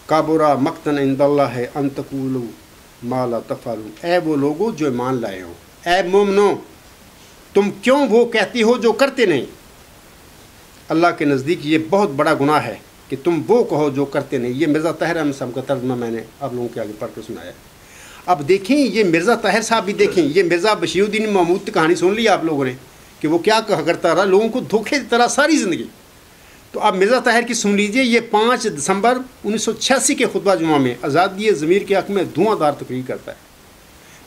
کبر مقتا عند اللہ ان تقولوا ما لا تفعلون۔ اے وہ لوگوں جو ایمان لائے ہو، اے مومنو، تم کیوں وہ کہتی ہو جو کرتے نہیں؟ اللہ کے نزدیک یہ بہت بڑا گناہ ہے کہ تم وہ کہو جو کرتے نہیں۔ یہ مرزا طاہر احمد صاحب کا ترجمہ میں نے آپ لوگوں کے آگے پڑھ کے سنایا۔ اب دیکھیں، یہ مرزا طاہر صاحب بھی دیکھیں، یہ مرزا بشیر الدین محمود کی کہانی سن لی آپ لوگوں نے کہ وہ کیا کہا کرتا رہا، لوگوں کو دھوکے دیتا رہا ساری زندگی۔ تو اب مرزا طاہر کی سن لیجئے، یہ 5 دسمبر 1986 کے خطبہ جمعہ میں آزادی ضمیر کے حق میں دھواں دار تقریر کرتا ہے۔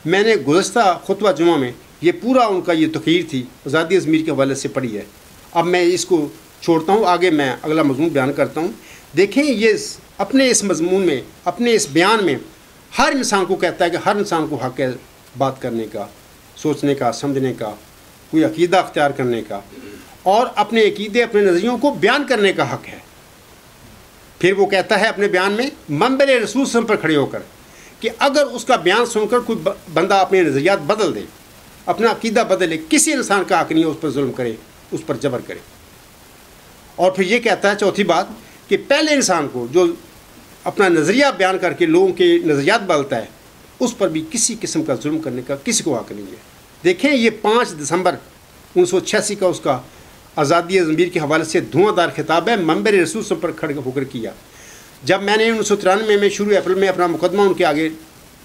میں نے گزشتہ خطبہ جمعہ میں یہ پورا ان کا یہ تقریر تھی آزادی ضمیر کے حوالے سے پڑھی ہے۔ اب میں اس کو چھوڑتا ہوں، آگے میں اگلا مضمون بیان کرتا ہوں۔ دیکھیں، یہ اپنے اس مضمون میں، اپنے اس بیان میں ہر انسان کو کہتا ہے کہ ہر انسان کو حق ہے بات کرنے کا، سوچنے کا، سمجھنے کا، کوئی عقیدہ اختیار کرنے کا، اور اپنے عقیدے، اپنے نظریوں کو بیان کرنے کا حق ہے۔ پھر وہ کہتا ہے اپنے بیان میں منبر رسول صلی اللہ علیہ وسلم پر کھڑے ہو کر کہ اگر اس کا بیان سن کر کوئی بندہ اپنے نظریات بدل دے، اپنا عقیدہ بدلے، کسی انسان کا حق نہیں ہے اس پر ظلم کرے، اس پر جبر کرے۔ اور پھر یہ کہتا ہے چوتھی بات کہ پہلے انسان کو جو اپنا نظریہ بیان کر کے لوگوں کے نظریات بدلتا ہے، اس پر بھی کسی قسم کا ظلم کرنے کا کسی کو حق نہیں ہے۔ دیکھیں یہ 5 دسمبر 1986 کا اس کا آزادی ضمیر کے حوالے سے دھواں دار خطاب ہے، منبر رسول صلی اللہ علیہ وسلم پر کھڑے ہو کر کیا۔ جب میں نے 1993 میں شروع اپریل میں اپنا مقدمہ ان کے آگے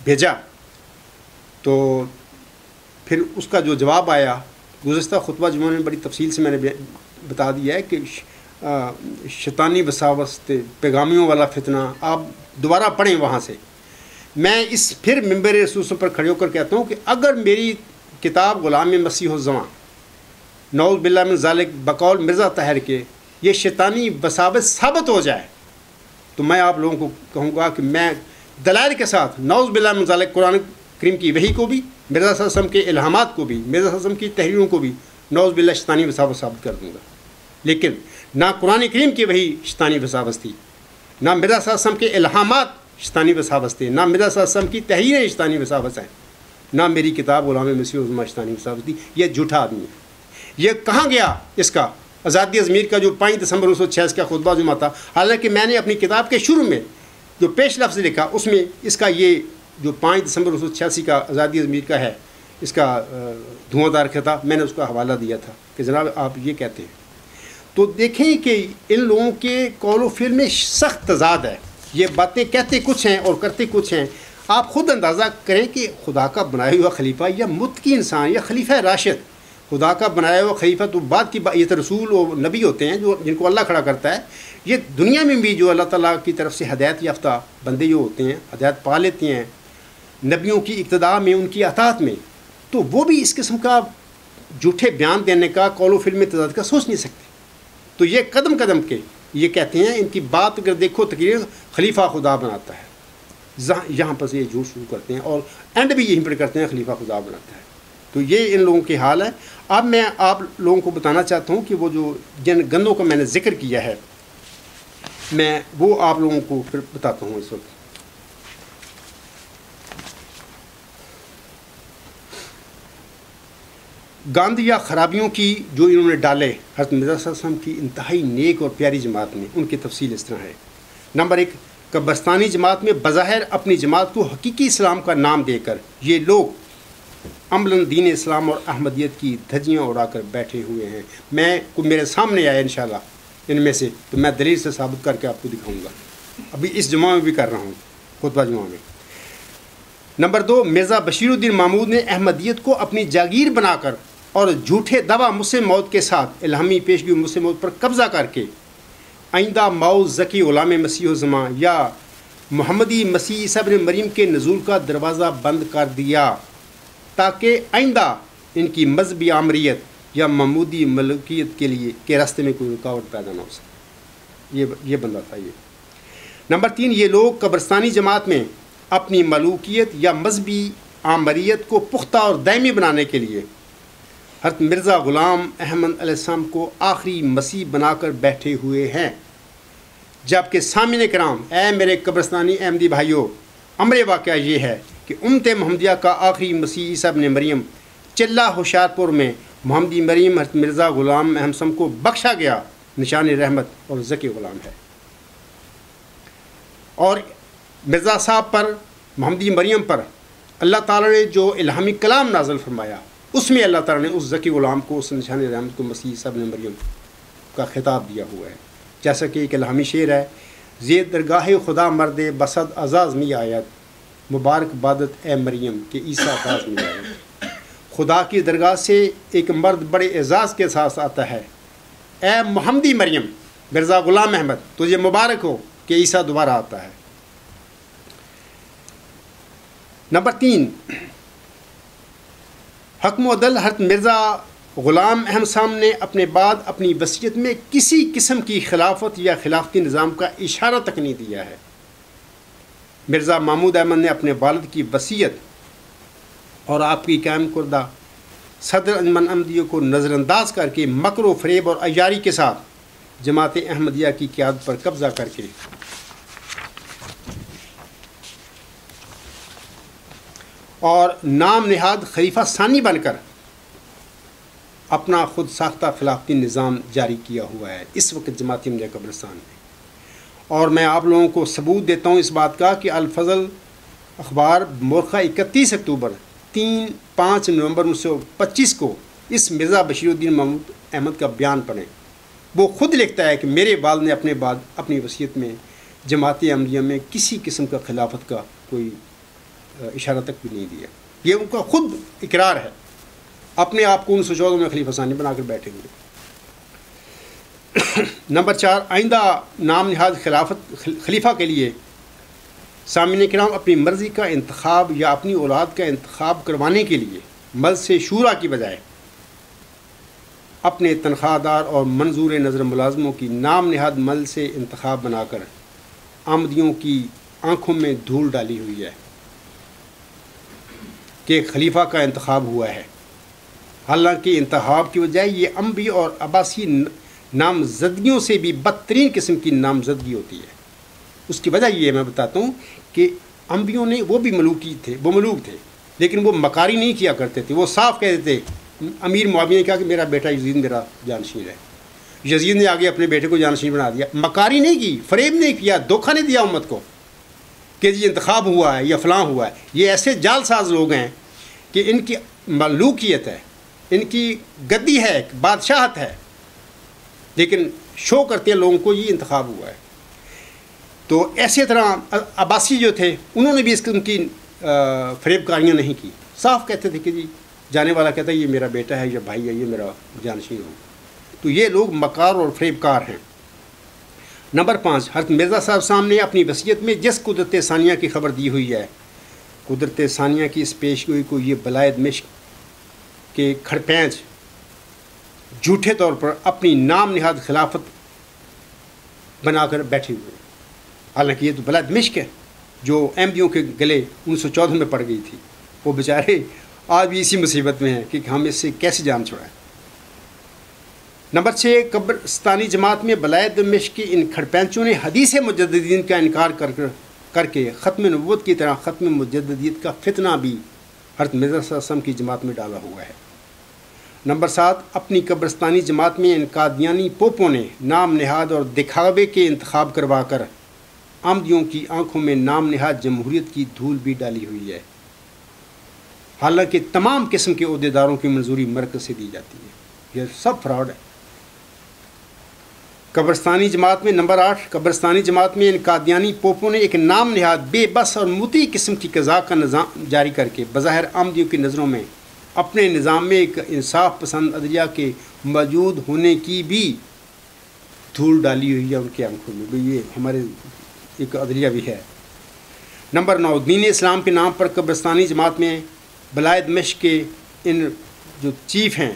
بھیجا تو پھر اس کا جو جواب آیا، گزشتہ خطبہ جمعہ میں بڑی تفصیل سے میں نے بتا دیا ہے کہ شیطانی وساوس پیغامیوں والا فتنہ، آپ دوبارہ پڑھیں وہاں سے۔ میں اس پھر منبر رسول صلی اللہ علیہ وسلم پر کھڑے ہو کر کہتا ہوں کہ اگر میری کتاب غلام مسیح الزماں نعوذ باللہ من ذالک بقول مرزا طاہر کے یہ شیطانی وساوس ثابت ہو جائے تو میں آپ لوگوں کو کہوں گا کہ میں دلائل کے ساتھ نعوذ باللہ من ذالک قرآن کریم کی وحی کو بھی، مرزا صلی اللہ علیہ وسلم کے الہامات کو بھی، مرزا صلی اللہ علیہ وسلم کی تحریروں کو بھی نعوذ باللہ شیطانی وساوس ثابت کر دوں گا۔ لیکن نہ قرآن کریم کی وحی شیطانی وساوس تھی، نہ مرزا صلی اللہ علیہ وسلم کے الہامات شیطانی وساوس تھے، نہ مرزا صلی اللہ علیہ وسلم کی تحریریں شیطانی وساوس ہیں، نہ میری کتاب غلام مسیح الزماں شیطانی وساوس تھی۔ یہ جھوٹا آدمی ہے۔ یہ کہاں گیا اس کا آزادی ضمیر کا جو 5 دسمبر 1986 کا خطبہ جمعہ تھا، حالانکہ میں نے اپنی کتاب کے شروع میں جو پیش لفظ لکھا اس میں اس کا یہ جو 5 دسمبر 1986 کا آزادی ضمیر کا ہے، اس کا دھواں دار خطاب، میں نے اس کا حوالہ دیا تھا کہ جناب آپ یہ کہتے ہیں۔ تو دیکھیں کہ ان لوگوں کے قول و فعل میں سخت تضاد ہے، یہ باتیں کہتے کچھ ہیں اور کرتے کچھ ہیں۔ آپ خود اندازہ کریں کہ خدا کا بنایا ہوا خلیفہ یا متقی انسان یا خلیفہ راشد، خدا کا بنایا ہوا خلیفہ تو بعد کی یہ تو رسول اور نبی ہوتے ہیں جو جن کو اللہ کھڑا کرتا ہے، یہ دنیا میں بھی جو اللہ تعالیٰ کی طرف سے ہدایت یافتہ بندے جو ہوتے ہیں، ہدایت پا لیتے ہیں نبیوں کی اقتداء میں، ان کی اطاعت میں، تو وہ بھی اس قسم کا جھوٹے بیان دینے کا، قول و فعل میں تضاد کا سوچ نہیں سکتے۔ تو یہ قدم قدم کے یہ کہتے ہیں، ان کی بات اگر دیکھو تقریر خلیفہ خدا بناتا ہے، یہاں پر سے یہ جھوٹ شروع کرتے ہیں اور اینڈ بھی یہیں پر کرتے ہیں خلیفہ خدا بناتا ہے۔ تو یہ ان لوگوں کے حال ہے۔ اب میں آپ لوگوں کو بتانا چاہتا ہوں کہ وہ جو جن گندوں کا میں نے ذکر کیا ہے میں وہ آپ لوگوں کو پھر بتاتا ہوں اس وقت۔ گند یا خرابیوں کی جو انہوں نے ڈالے حضرت مرزا صلی اللہ علیہ وسلم کی انتہائی نیک اور پیاری جماعت میں، ان کی تفصیل اس طرح ہے۔ نمبر 1، قبرستانی جماعت میں بظاہر اپنی جماعت کو حقیقی اسلام کا نام دے کر یہ لوگ عملاً دین اسلام اور احمدیت کی دھجیاں اڑا کر بیٹھے ہوئے ہیں۔ میں میرے سامنے آیا انشاءاللہ ان میں سے تو میں دلیل سے ثابت کر کے آپ کو دکھاؤں گا، ابھی اس جمعہ میں بھی کر رہا ہوں، خطبہ جمعہ میں۔ نمبر 2، مرزا بشیر الدین محمود نے احمدیت کو اپنی جاگیر بنا کر اور جھوٹے دعویٰ مسلم موت کے ساتھ الہامی پیشگی مسلم موت پر قبضہ کر کے آئندہ ماؤز ذکی غلام مسیح الزماں یا محمدی مسیح عیسیٰ ابن مریم کے نزول کا دروازہ بند کر دیا تاکہ آئندہ ان کی مذہبی آمریت یا محمودی ملوکیت کے راستے میں کوئی رکاوٹ پیدا نہ ہو سکے۔ یہ بندہ تھا یہ۔ نمبر 3، یہ لوگ قبرستانی جماعت میں اپنی ملوکیت یا مذہبی آمریت کو پختہ اور دائمی بنانے کے لیے حضرت مرزا غلام احمد علیہ السلام کو آخری مسیح بنا کر بیٹھے ہوئے ہیں، جبکہ سامعین کرام، اے میرے قبرستانی احمدی بھائیوں، امر واقعہ یہ ہے کہ امت محمدیہ کا آخری مسیح عیسیٰ ابن مریم چلہ ہوشیار پور میں محمدی مریم حضرت مرزا غلام احمد السلام کو بخشا گیا نشان رحمت اور ذکی غلام ہے۔ اور مرزا صاحب پر، محمدی مریم پر اللہ تعالیٰ نے جو الہامی کلام نازل فرمایا اس میں اللہ تعالیٰ نے اس ذکی غلام کو، اس نشان رحمت کو مسیح عیسیٰ ابن مریم کا خطاب دیا ہوا ہے، جیسا کہ ایک الہامی شعر ہے، زید درگاہ خدا مرد بسد اعزاز می آید، مبارک بادت اے مریم کہ عیسیٰ باز می آید۔ خدا کی درگاہ سے ایک مرد بڑے اعزاز کے ساتھ آتا ہے، اے محمدی مریم مرزا غلام احمد تجھے مبارک ہو کہ عیسیٰ دوبارہ آتا ہے۔ نمبر 3، حکم و عدل حضرت مرزا غلام احمد صاحب نے اپنے بعد اپنی وصیت میں کسی قسم کی خلافت یا خلافتی نظام کا اشارہ تک نہیں دیا ہے۔ مرزا محمود احمد نے اپنے والد کی وصیت اور آپ کی قائم کردہ صدر انجمن احمدیہ کو نظر انداز کر کے مکر و فریب اور عیاری کے ساتھ جماعت احمدیہ کی قیادت پر قبضہ کر کے اور نام نہاد خلیفہ ثانی بن کر اپنا خود ساختہ خلافتی نظام جاری کیا ہوا ہے اس وقت جماعت احمدیہ قبرستان میں۔ اور میں آپ لوگوں کو ثبوت دیتا ہوں اس بات کا کہ الفضل اخبار مورخہ 31 اکتوبر 5 نومبر 1925 کو اس مرزا بشیر الدین محمود احمد کا بیان پڑھیں۔ وہ خود لکھتا ہے کہ میرے والد نے اپنے بعد اپنی وصیت میں جماعت احمدیہ میں کسی قسم کا خلافت کا کوئی اشارہ تک بھی نہیں دیا۔ یہ ان کا خود اقرار ہے، اپنے آپ کو 1914 میں خلیفہ ثانی بنا کر بیٹھے ہوئے۔ نمبر 4، آئندہ نام نہاد خلیفہ کے لیے سامعین کرام اپنی مرضی کا انتخاب یا اپنی اولاد کا انتخاب کروانے کے لیے مجلس شورا کی بجائے اپنے تنخواہ دار اور منظور نظر ملازموں کی نام نہاد مجلس سے انتخاب بنا کر احمدیوں کی آنکھوں میں دھول ڈالی ہوئی ہے کہ خلیفہ کا انتخاب ہوا ہے، حالانکہ انتخاب کی وجہ یہ اموی اور عباسی نامزدگیوں سے بھی بدترین قسم کی نامزدگی ہوتی ہے۔ اس کی وجہ یہ میں بتاتا ہوں کہ امویوں نے وہ بھی ملوک تھے لیکن وہ مکاری نہیں کیا کرتے تھے، وہ صاف کہہ دیتے۔ امیر معاویہ نے کہا کہ میرا بیٹا یزید میرا جانشین ہے، یزید نے آگے اپنے بیٹے کو جانشین بنا دیا۔ مکاری نہیں کی، فریب نہیں کیا، دھوکہ نہیں دیا امت کو کہ یہ انتخاب ہوا ہے یا فلاں ہوا ہے۔ یہ ایسے جال ساز لوگ ہیں کہ ان کی ملوکیت ہے، ان کی گدی ہے، بادشاہت ہے، لیکن شو کرتے ہیں لوگوں کو یہ انتخاب ہوا ہے۔ تو ایسے طرح عباسی جو تھے انہوں نے بھی اس قسم کی فریب کاریاں نہیں کی، صاف کہتے تھے کہ جی جانے والا کہتا ہے یہ میرا بیٹا ہے یا بھائی ہے، یہ میرا جانشین ہو۔ تو یہ لوگ مکار اور فریب کار ہیں۔ نمبر 5، حضرت مرزا صاحب سامنے اپنی وصیت میں جس قدرت ثانیہ کی خبر دی ہوئی ہے، قدرت ثانیہ کی اس پیشگوئی کو یہ بلائے دمشق کے کھڑپینچ جھوٹے طور پر اپنی نام نہاد خلافت بنا کر بیٹھے ہوئے، حالانکہ یہ تو بلائے دمشق ہے جو احمدیوں کے گلے 1914 میں پڑ گئی تھی۔ وہ بیچارے آج بھی اسی مصیبت میں ہیں کہ ہم اس سے کیسے جان چھڑائیں۔ نمبر 6، قبرستانی جماعت میں بلائے دمشق کے ان کھڑپینچوں نے حدیث مجددین کا انکار کر کے ختم نبوت کی طرح ختم مجددیت کا فتنہ بھی حضرت مرزا صلی اللہ علیہ وسلم کی جماعت میں ڈالا ہوا ہے۔ نمبر 7، اپنی قبرستانی جماعت میں ان قادیانی پوپوں نے نام نہاد اور دکھاوے کے انتخاب کروا کر احمدیوں کی آنکھوں میں نام نہاد جمہوریت کی دھول بھی ڈالی ہوئی ہے، حالانکہ تمام قسم کے عہدیداروں کی منظوری مرکز سے دی جاتی ہے۔ یہ سب فراڈ ہے۔ قبرستانی جماعت میں نمبر 8، قبرستانی جماعت میں ان قادیانی پوپوں نے ایک نام نہاد بے بس اور مطیع قسم کی قضا کا نظام جاری کر کے بظاہر احمدیوں کی نظروں میں اپنے نظام میں ایک انصاف پسند عدلیہ کے موجود ہونے کی بھی دھول ڈالی ہوئی ہے ان کے آنکھوں میں۔ یہ ہمارے ایک عدلیہ بھی ہے۔ نمبر 9، دین اسلام کے نام پر قبرستانی جماعت میں بلائے دمشق کے ان جو چیف ہیں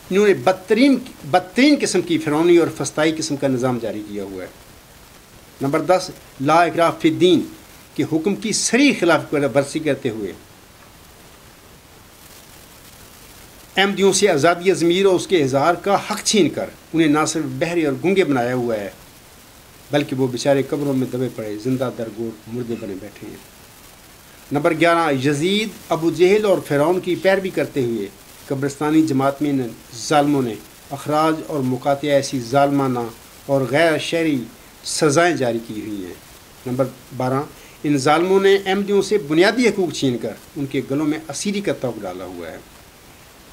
انہوں نے بدترین قسم کی فرعونی اور فسطائی قسم کا نظام جاری کیا ہوا ہے۔ نمبر 10، لا اکراہ فی الدین کے حکم کی صریح خلاف ورزی کرتے ہوئے احمدیوں سے آزادی ضمیر اور اس کے اظہار کا حق چھین کر انہیں نہ صرف بہرے اور گنگے بنایا ہوا ہے بلکہ وہ بیچارے قبروں میں دبے پڑے زندہ درگور مردے بنے بیٹھے ہیں۔ نمبر 11، یزید، ابو جہل اور فرعون کی پیروی کرتے ہوئے قبرستانی جماعت میں ظالموں نے اخراج اور مقاطعہ ایسی ظالمانہ اور غیر شرعی سزائیں جاری کی ہوئی ہیں۔ نمبر 12، ان ظالموں نے احمدیوں سے بنیادی حقوق چھین کر ان کے گلوں میں اسیری کا طوق ڈالا ہوا ہے۔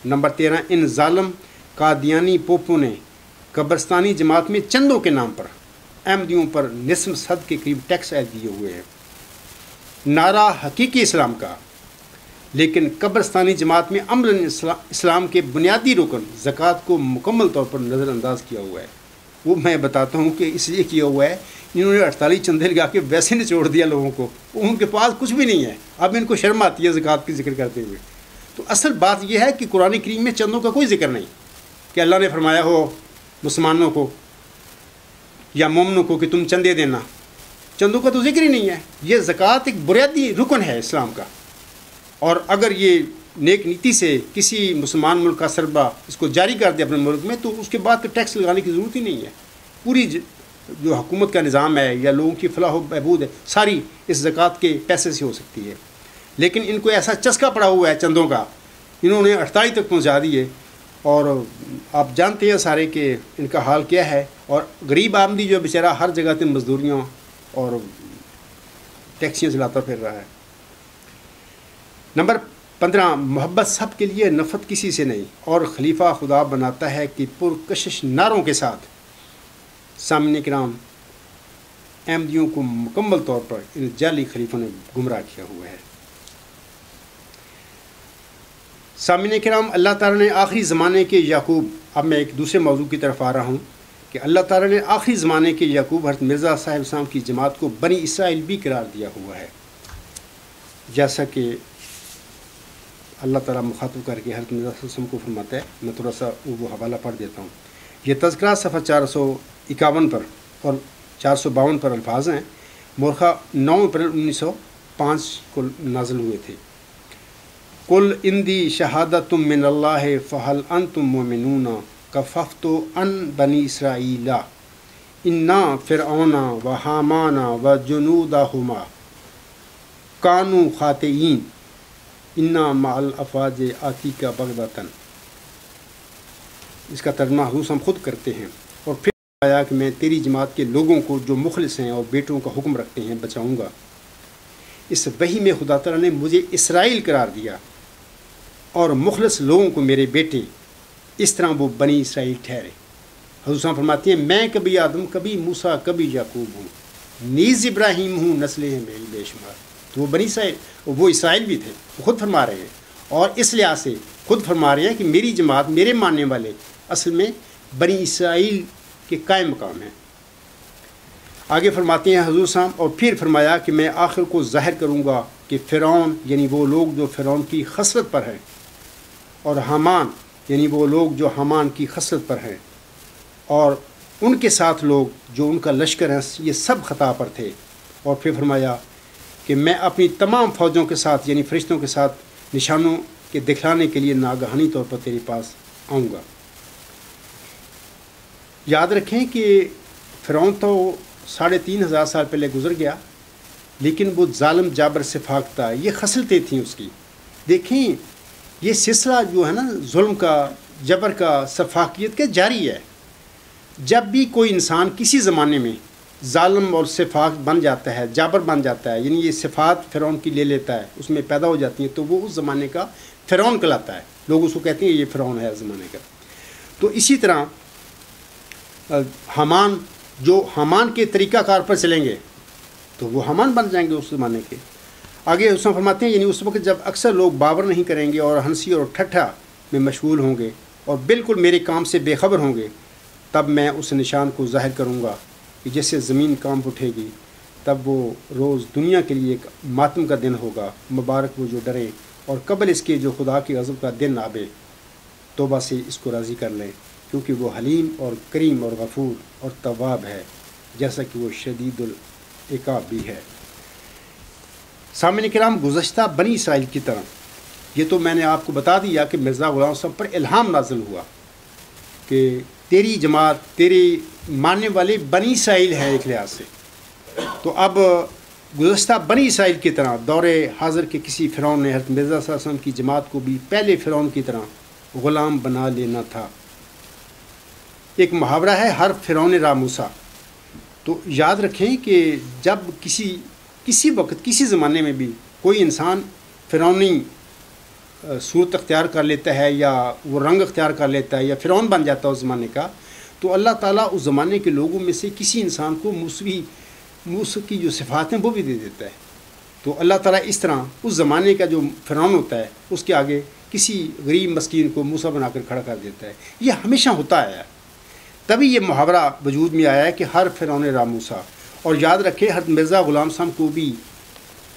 نمبر 13، ان ظالم قادیانی پوپوں نے قبرستانی جماعت میں چندوں کے نام پر احمدیوں پر نصف صد کے قریب ٹیکس عائد کیے ہوئے ہیں۔ نعرہ حقیقی اسلام کا، لیکن قبرستانی جماعت میں عملاً اسلام کے بنیادی رکن زکوٰۃ کو مکمل طور پر نظر انداز کیا ہوا ہے۔ وہ میں بتاتا ہوں کہ اس لیے کیا ہوا ہے، انہوں نے 48 چندے لگا کے ویسے نچوڑ دیا لوگوں کو، ان کے پاس کچھ بھی نہیں ہے، اب ان کو شرم آتی ہے زکوٰۃ کی ذکر کرتے ہوئے۔ تو اصل بات یہ ہے کہ قرآن کریم میں چندوں کا کوئی ذکر نہیں کہ اللہ نے فرمایا ہو مسلمانوں کو یا مومنوں کو کہ تم چندے دینا، چندوں کا تو ذکر ہی نہیں ہے۔ یہ زکوٰۃ ایک بنیادی رکن ہے اسلام کا، اور اگر یہ نیک نیتی سے کسی مسلمان ملک کا سربراہ اس کو جاری کر دے اپنے ملک میں تو اس کے بعد تو ٹیکس لگانے کی ضرورت ہی نہیں ہے۔ پوری جو حکومت کا نظام ہے یا لوگوں کی فلاح و بہبود ہے ساری اس زکوٰۃ کے پیسے سے ہو سکتی ہے، لیکن ان کو ایسا چسکا پڑا ہوا ہے چندوں کا، انہوں نے 48 تک پہنچا دیے، اور آپ جانتے ہیں سارے کہ ان کا حال کیا ہے۔ اور غریب آمدی جو بیچارہ ہر جگہ سے مزدوریاں اور ٹیکسیاں چلاتا پھر رہا ہے۔ نمبر 15، محبت سب کے لیے، نفرت کسی سے نہیں، اور خلیفہ خدا بناتا ہے کہ پرکشش نعروں کے ساتھ۔ سامعین کرام، احمدیوں کو مکمل طور پر ان جعلی خلیفوں نے گمراہ کیا ہوا ہے۔ سامعین کرام، اللہ تعالیٰ نے آخری زمانے کے یعقوب، اب میں ایک دوسرے موضوع کی طرف آ رہا ہوں کہ اللہ تعالیٰ نے آخری زمانے کے یعقوب حضرت مرزا صاحب السلام کی جماعت کو بنی اسرائیل بھی قرار دیا ہوا ہے، جیسا کہ اللہ تعالیٰ مخاطب کر کے حضرت مرزا صاحب السلام کو فرماتا ہے۔ میں تھوڑا سا وہ حوالہ پڑھ دیتا ہوں۔ یہ تذکرہ صفحہ 451 پر اور 452 پر الفاظ ہیں۔ مورخہ 9 اپریل 1905 کو نازل ہوئے تھے۔ قل اندی شہادت من اللہ فہل انتم مومنون کففت عن بنی اسرائیل انا فرعون و حامان و جنودہما کانوا خاطئین انا مع الافواج آتیک بغتۃ۔ اس کا ترجمہ حضور ہم خود کرتے ہیں۔ اور پھر آیا کہ میں تیری جماعت کے لوگوں کو جو مخلص ہیں اور بیٹوں کا حکم رکھتے ہیں بچاؤں گا۔ اس وحی میں خدا تعالیٰ نے مجھے اسرائیل قرار دیا اور مخلص لوگوں کو میرے بیٹے، اس طرح وہ بنی اسرائیل ٹھہرے۔ حضور صاحب فرماتے ہیں میں کبھی آدم، کبھی موسیٰ، کبھی یعقوب ہوں، نیز ابراہیم ہوں، نسل ہے میری بے شمار۔ تو وہ بنی اسرائیل، وہ اسرائیل بھی تھے، وہ خود فرما رہے ہیں، اور اس لحاظ سے خود فرما رہے ہیں کہ میری جماعت، میرے ماننے والے اصل میں بنی اسرائیل کے قائم مقام ہیں۔ آگے فرماتے ہیں حضور صاحب، اور پھر فرمایا کہ میں آخر کو ظاہر کروں گا کہ فرعون یعنی وہ لوگ جو فرعون کی خصلت پر ہیں، اور حامان یعنی وہ لوگ جو حامان کی خصلت پر ہیں، اور ان کے ساتھ لوگ جو ان کا لشکر ہیں، یہ سب خطا پر تھے۔ اور پھر فرمایا کہ میں اپنی تمام فوجوں کے ساتھ یعنی فرشتوں کے ساتھ نشانوں کے دکھلانے کے لیے ناگہانی طور پر تیرے پاس آؤں گا۔ یاد رکھیں کہ فرعون تو 3500 سال پہلے گزر گیا، لیکن وہ ظالم جابر سفاک تھا، یہ خصلتیں تھیں اس کی۔ دیکھیں یہ سلسلہ جو ہے نا ظلم کا، جبر کا، سفاکیت کا جاری ہے۔ جب بھی کوئی انسان کسی زمانے میں ظالم اور سفاک بن جاتا ہے، جابر بن جاتا ہے، یعنی یہ صفات فرعون کی لے لیتا ہے، اس میں پیدا ہو جاتی ہیں، تو وہ اس زمانے کا فرعون کہلاتا ہے۔ لوگ اس کو کہتے ہیں یہ فرعون ہے اس زمانے کا۔ تو اسی طرح حامان، جو حامان کے طریقہ کار پر چلیں گے تو وہ حامان بن جائیں گے اس زمانے کے۔ آگے حسن فرماتے ہیں یعنی اس وقت جب اکثر لوگ باور نہیں کریں گے اور ہنسی اور ٹھٹھا میں مشغول ہوں گے اور بالکل میرے کام سے بے خبر ہوں گے، تب میں اس نشان کو ظاہر کروں گا کہ جیسے زمین کام اٹھے گی، تب وہ روز دنیا کے لیے ایک ماتم کا دن ہوگا۔ مبارک وہ جو ڈرے اور قبل اس کے جو خدا کی غضب کا دن آبے، توبہ سے اس کو راضی کر لیں، کیونکہ وہ حلیم اور کریم اور غفور اور تواب ہے، جیسا کہ وہ شدید العقاب بھی ہے۔ سامعین کرام، گزشتہ بنی اسرائیل کی طرح یہ تو میں نے آپ کو بتا دیا کہ مرزا غلام صاحب پر الہام نازل ہوا کہ تیری جماعت، تیرے ماننے والے بنی اسرائیل ہے ایک لحاظ سے۔ تو اب گزشتہ بنی اسرائیل کی طرح دور حاضر کے کسی فرعون نے حضرت مرزا صلی اللہ علیہ وسلم کی جماعت کو بھی پہلے فرعون کی طرح غلام بنا لینا تھا۔ ایک محاورہ ہے ہر فرعون را موسیٰ۔ تو یاد رکھیں کہ جب کسی وقت کسی زمانے میں بھی کوئی انسان فرعونی صورت اختیار کر لیتا ہے یا وہ رنگ اختیار کر لیتا ہے یا فرعون بن جاتا ہے اس زمانے کا، تو اللہ تعالیٰ اس زمانے کے لوگوں میں سے کسی انسان کو موسیٰ کی جو صفات ہیں وہ بھی دے دیتا ہے۔ تو اللہ تعالیٰ اس طرح اس زمانے کا جو فرعون ہوتا ہے اس کے آگے کسی غریب مسکین کو موسیٰ بنا کر کھڑا کر دیتا ہے۔ یہ ہمیشہ ہوتا آیا ہے، تبھی یہ محاورہ وجود میں آیا ہے کہ ہر فرعون را موسیٰ۔ اور یاد رکھیں حضرت مرزا غلام صاحب کو بھی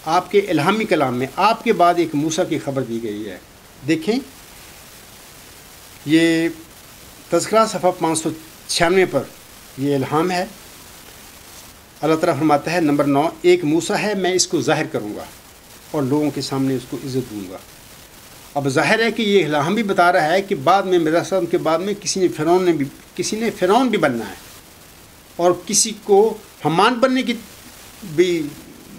آپ کے الہامی کلام میں آپ کے بعد ایک موسیٰ کی خبر دی گئی ہے۔ دیکھیں یہ تذکرہ صفحہ 596 پر یہ الہام ہے۔ اللہ تعالیٰ فرماتا ہے نمبر 9، ایک موسیٰ ہے، میں اس کو ظاہر کروں گا اور لوگوں کے سامنے اس کو عزت دوں گا۔ اب ظاہر ہے کہ یہ الہام بھی بتا رہا ہے کہ بعد میں مرزا صاحب کے بعد میں کسی نے فرعون بھی بننا ہے، اور کسی کو حامان بننے کی بھی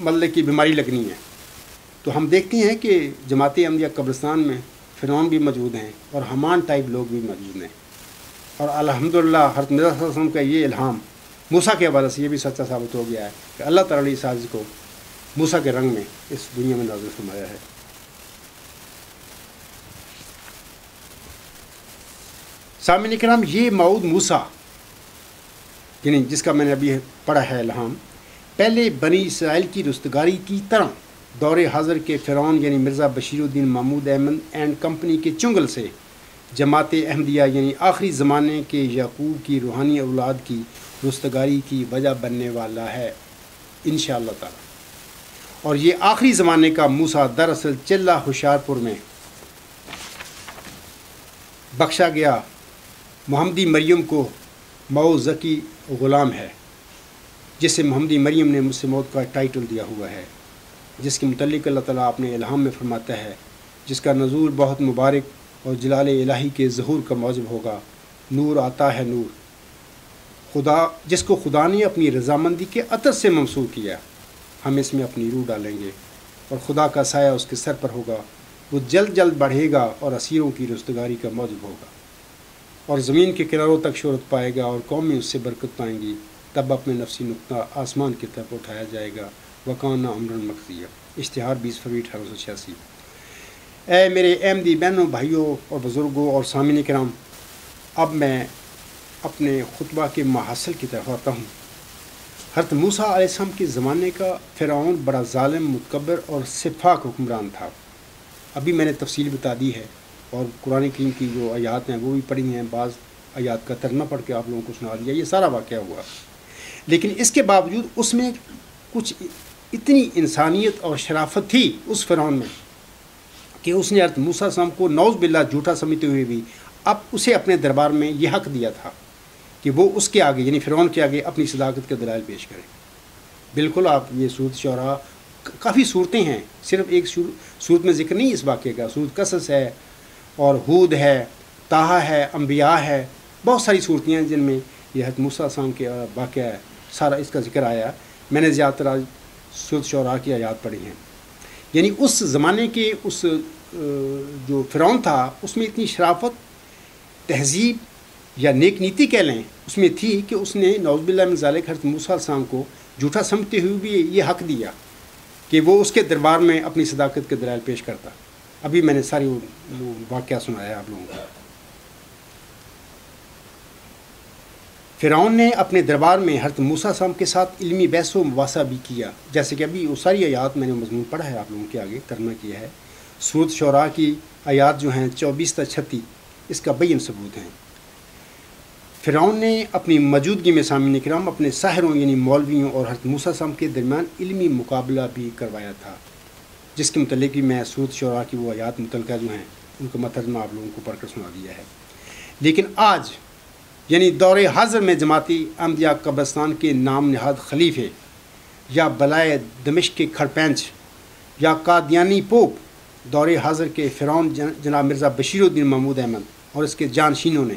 مطلب کی بیماری لگنی ہے۔ تو ہم دیکھتے ہیں کہ جماعت احمدیہ قبرستان میں فرعون بھی موجود ہیں اور حامان ٹائپ لوگ بھی موجود ہیں، اور الحمدللہ حضرت مرزا صلی اللہ علیہ وسلم کا یہ الہام موسیٰ کے حوالے سے یہ بھی سچا ثابت ہو گیا ہے کہ اللہ تعالیٰ نے اس عاجز کو موسیٰ کے رنگ میں اس دنیا میں نازل فرمایا ہے۔ سامعین کرام، یہ موعود موسیٰ یعنی جس کا میں نے ابھی پڑھا ہے الہام، پہلے بنی اسرائیل کی رستگاری کی طرح دور حاضر کے فرعون یعنی مرزا بشیر الدین محمود احمد اینڈ کمپنی کے چنگل سے جماعت احمدیہ یعنی آخری زمانے کے یعقوب کی روحانی اولاد کی رستگاری کی وجہ بننے والا ہے انشاءاللہ تعالی۔ اور یہ آخری زمانے کا موسیٰ دراصل چلہ ہوشیارپور میں بخشا گیا محمدی مریم کو موذکی غلام ہے، جسے محمدی مریم نے مجھ سے موت کا ٹائٹل دیا ہوا ہے، جس کے متعلق اللہ تعالیٰ اپنے الہام میں فرماتا ہے، جس کا نزول بہت مبارک اور جلال الہی کے ظہور کا موجب ہوگا۔ نور آتا ہے نور، خدا جس کو خدا نے اپنی رضامندی کے عطر سے ممسوح کیا، ہم اس میں اپنی روح ڈالیں گے اور خدا کا سایہ اس کے سر پر ہوگا، وہ جلد جلد بڑھے گا اور اسیروں کی رستگاری کا موجب ہوگا، اور زمین کے کناروں تک شہرت پائے گا اور قومیں اس سے برکت پائیں گی، تب اپنے نفسی نقطہ آسمان کی طرف اٹھایا جائے گا، وکانہ امرن مقضیہ۔ اشتہار 20 فروری 1886۔ اے میرے احمدی بہنوں، بھائیوں اور بزرگوں اور سامعین کرام، اب میں اپنے خطبہ کے محاصل کی طرف آتا ہوں۔ حضرت موسیٰ علیہ السلام کے زمانے کا فرعون بڑا ظالم، متکبر اور سفاک حکمران تھا۔ ابھی میں نے تفصیل بتا دی ہے، اور قرآن کریم کی جو آیات ہیں وہ بھی پڑھی ہیں، بعض آیات کا ترجمہ پڑھ کے آپ لوگوں کو سنا دیا، یہ سارا واقعہ ہوا۔ لیکن اس کے باوجود اس میں کچھ اتنی انسانیت اور شرافت تھی اس فرعون میں کہ اس نے حضرت موسیٰ علیہ السلام کو نعوذ باللہ جھوٹا سمجھتے ہوئے بھی اب اسے اپنے دربار میں یہ حق دیا تھا کہ وہ اس کے آگے یعنی فرعون کے آگے اپنی صداقت کے دلائل پیش کرے۔ بالکل آپ یہ سورۃ شعراء، کافی صورتیں ہیں، صرف ایک صورت میں ذکر نہیں اس واقعے کا، سورۃ قصص ہے اور ہود ہے، طٰہٰ ہے، انبیاء ہے، بہت ساری صورتیں ہیں جن میں یہ حضرت موسیٰ علیہ السلام کے واقعہ ہے، سارا اس کا ذکر آیا۔ میں نے زیادہ تر سورۃ شعراء کی آیات پڑھی ہیں۔ یعنی اس زمانے کے اس جو فرعون تھا اس میں اتنی شرافت، تہذیب یا نیک نیتی کہہ لیں اس میں تھی کہ اس نے نعوذ باللہ من ذالک حضرت موسیٰ علیہ السلام کو جھوٹا سمجھتے ہوئے بھی یہ حق دیا کہ وہ اس کے دربار میں اپنی صداقت کے دلائل پیش کرتا۔ ابھی میں نے ساری وہ واقعہ سنایا آپ لوگوں کو۔ فرعون نے اپنے دربار میں حضرت موسیٰ علیہ السلام کے ساتھ علمی بحث و مباحثہ بھی کیا، جیسے کہ ابھی وہ ساری آیات میں نے مضمون پڑھا ہے، آپ لوگوں کے آگے ترجمہ کیا ہے۔ سورۃ شعراء کی آیات جو ہیں 24 تا 36 اس کا بین ثبوت ہیں۔ فرعون نے اپنی موجودگی میں سامعین کرام اپنے ساحروں یعنی مولویوں اور حضرت موسیٰ علیہ السلام کے درمیان علمی مقابلہ بھی کروایا تھا، جس کے متعلق بھی میں سورۃ شعراء کی وہ آیات متعلقہ جو ہیں ان کا ترجمہ آپ لوگوں کو پڑھ کر سنا دیا ہے۔ لیکن آج یعنی دور حاضر میں جماعتی احمدیہ قبرستان کے نام نہاد خلیفے یا بلائے دمشق کے کھڑپینچ یا قادیانی پوپ دور حاضر کے فرعون جناب مرزا بشیر الدین محمود احمد اور اس کے جانشینوں نے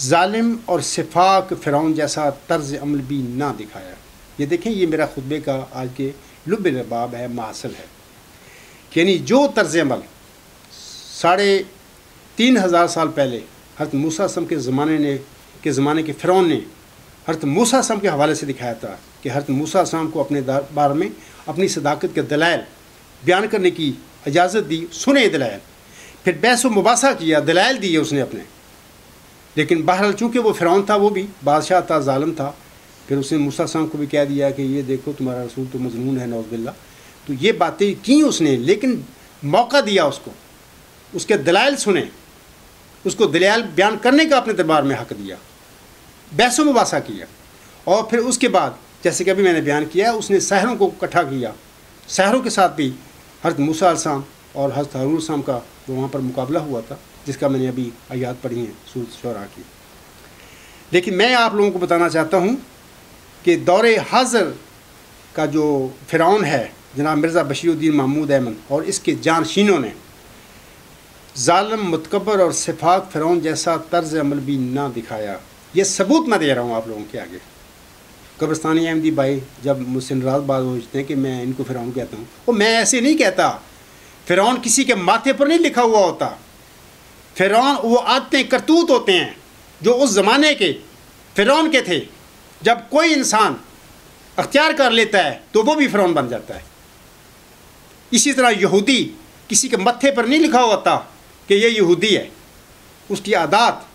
ظالم اور سفاک فرعون جیسا طرز عمل بھی نہ دکھایا۔ یہ دیکھیں، یہ میرا خطبے کا آج کے لب لباب ہے، محاصل ہے، یعنی جو طرز عمل 3500 سال پہلے حضرت موسیٰ علیہ السلام کے زمانے کے فرعون نے حضرت موسیٰ علیہ السلام کے حوالے سے دکھایا تھا کہ حضرت موسیٰ علیہ السلام کو اپنے دربار میں اپنی صداقت کے دلائل بیان کرنے کی اجازت دی، سنے دلائل، پھر بحث و مباحثہ کیا، دلائل دیے اس نے اپنے۔ لیکن بہرحال چونکہ وہ فرعون تھا، وہ بھی بادشاہ تھا، ظالم تھا، پھر اس نے موسیٰ علیہ السلام کو بھی کہہ دیا کہ یہ دیکھو تمہارا رسول تو مظنون ہے نعوذ باللہ۔ تو یہ باتیں کی اس نے، لیکن موقع دیا اس کو، اس کے دلائل سنے، اس کو دلائل بیان کرنے کا اپنے دربار میں حق دیا، بحث و مباحثہ کیا، اور پھر اس کے بعد جیسے کہ ابھی میں نے بیان کیا اس نے ساحروں کو اکٹھا کیا۔ ساحروں کے ساتھ بھی حضرت موسیٰ علیہ السلام اور حضرت ہارون علیہ السلام کا وہاں پر مقابلہ ہوا تھا، جس کا میں نے ابھی آیات پڑھی ہیں سورۃ شعراء کی۔ لیکن میں آپ لوگوں کو بتانا چاہتا ہوں کہ دور حاضر کا جو فرعون ہے جناب مرزا بشیر الدین محمود احمد اور اس کے جانشینوں نے ظالم، متکبر اور سفاک فرعون جیسا طرز عمل بھی نہ دکھایا۔ یہ ثبوت میں دے رہا ہوں آپ لوگوں کے آگے۔ قبرستانی احمدی بھائی جب مجھ سے ناراض باز ہوتے ہیں کہ میں ان کو فرعون کہتا ہوں، وہ میں ایسے نہیں کہتا۔ فرعون کسی کے ماتھے پر نہیں لکھا ہوا ہوتا۔ فرعون وہ عادتیں، کرتوت ہوتے ہیں جو اس زمانے کے فرعون کے تھے۔ جب کوئی انسان اختیار کر لیتا ہے تو وہ بھی فرعون بن جاتا ہے۔ اسی طرح یہودی کسی کے متھے پر نہیں لکھا ہوتا کہ یہ یہودی ہے، اس کی عادات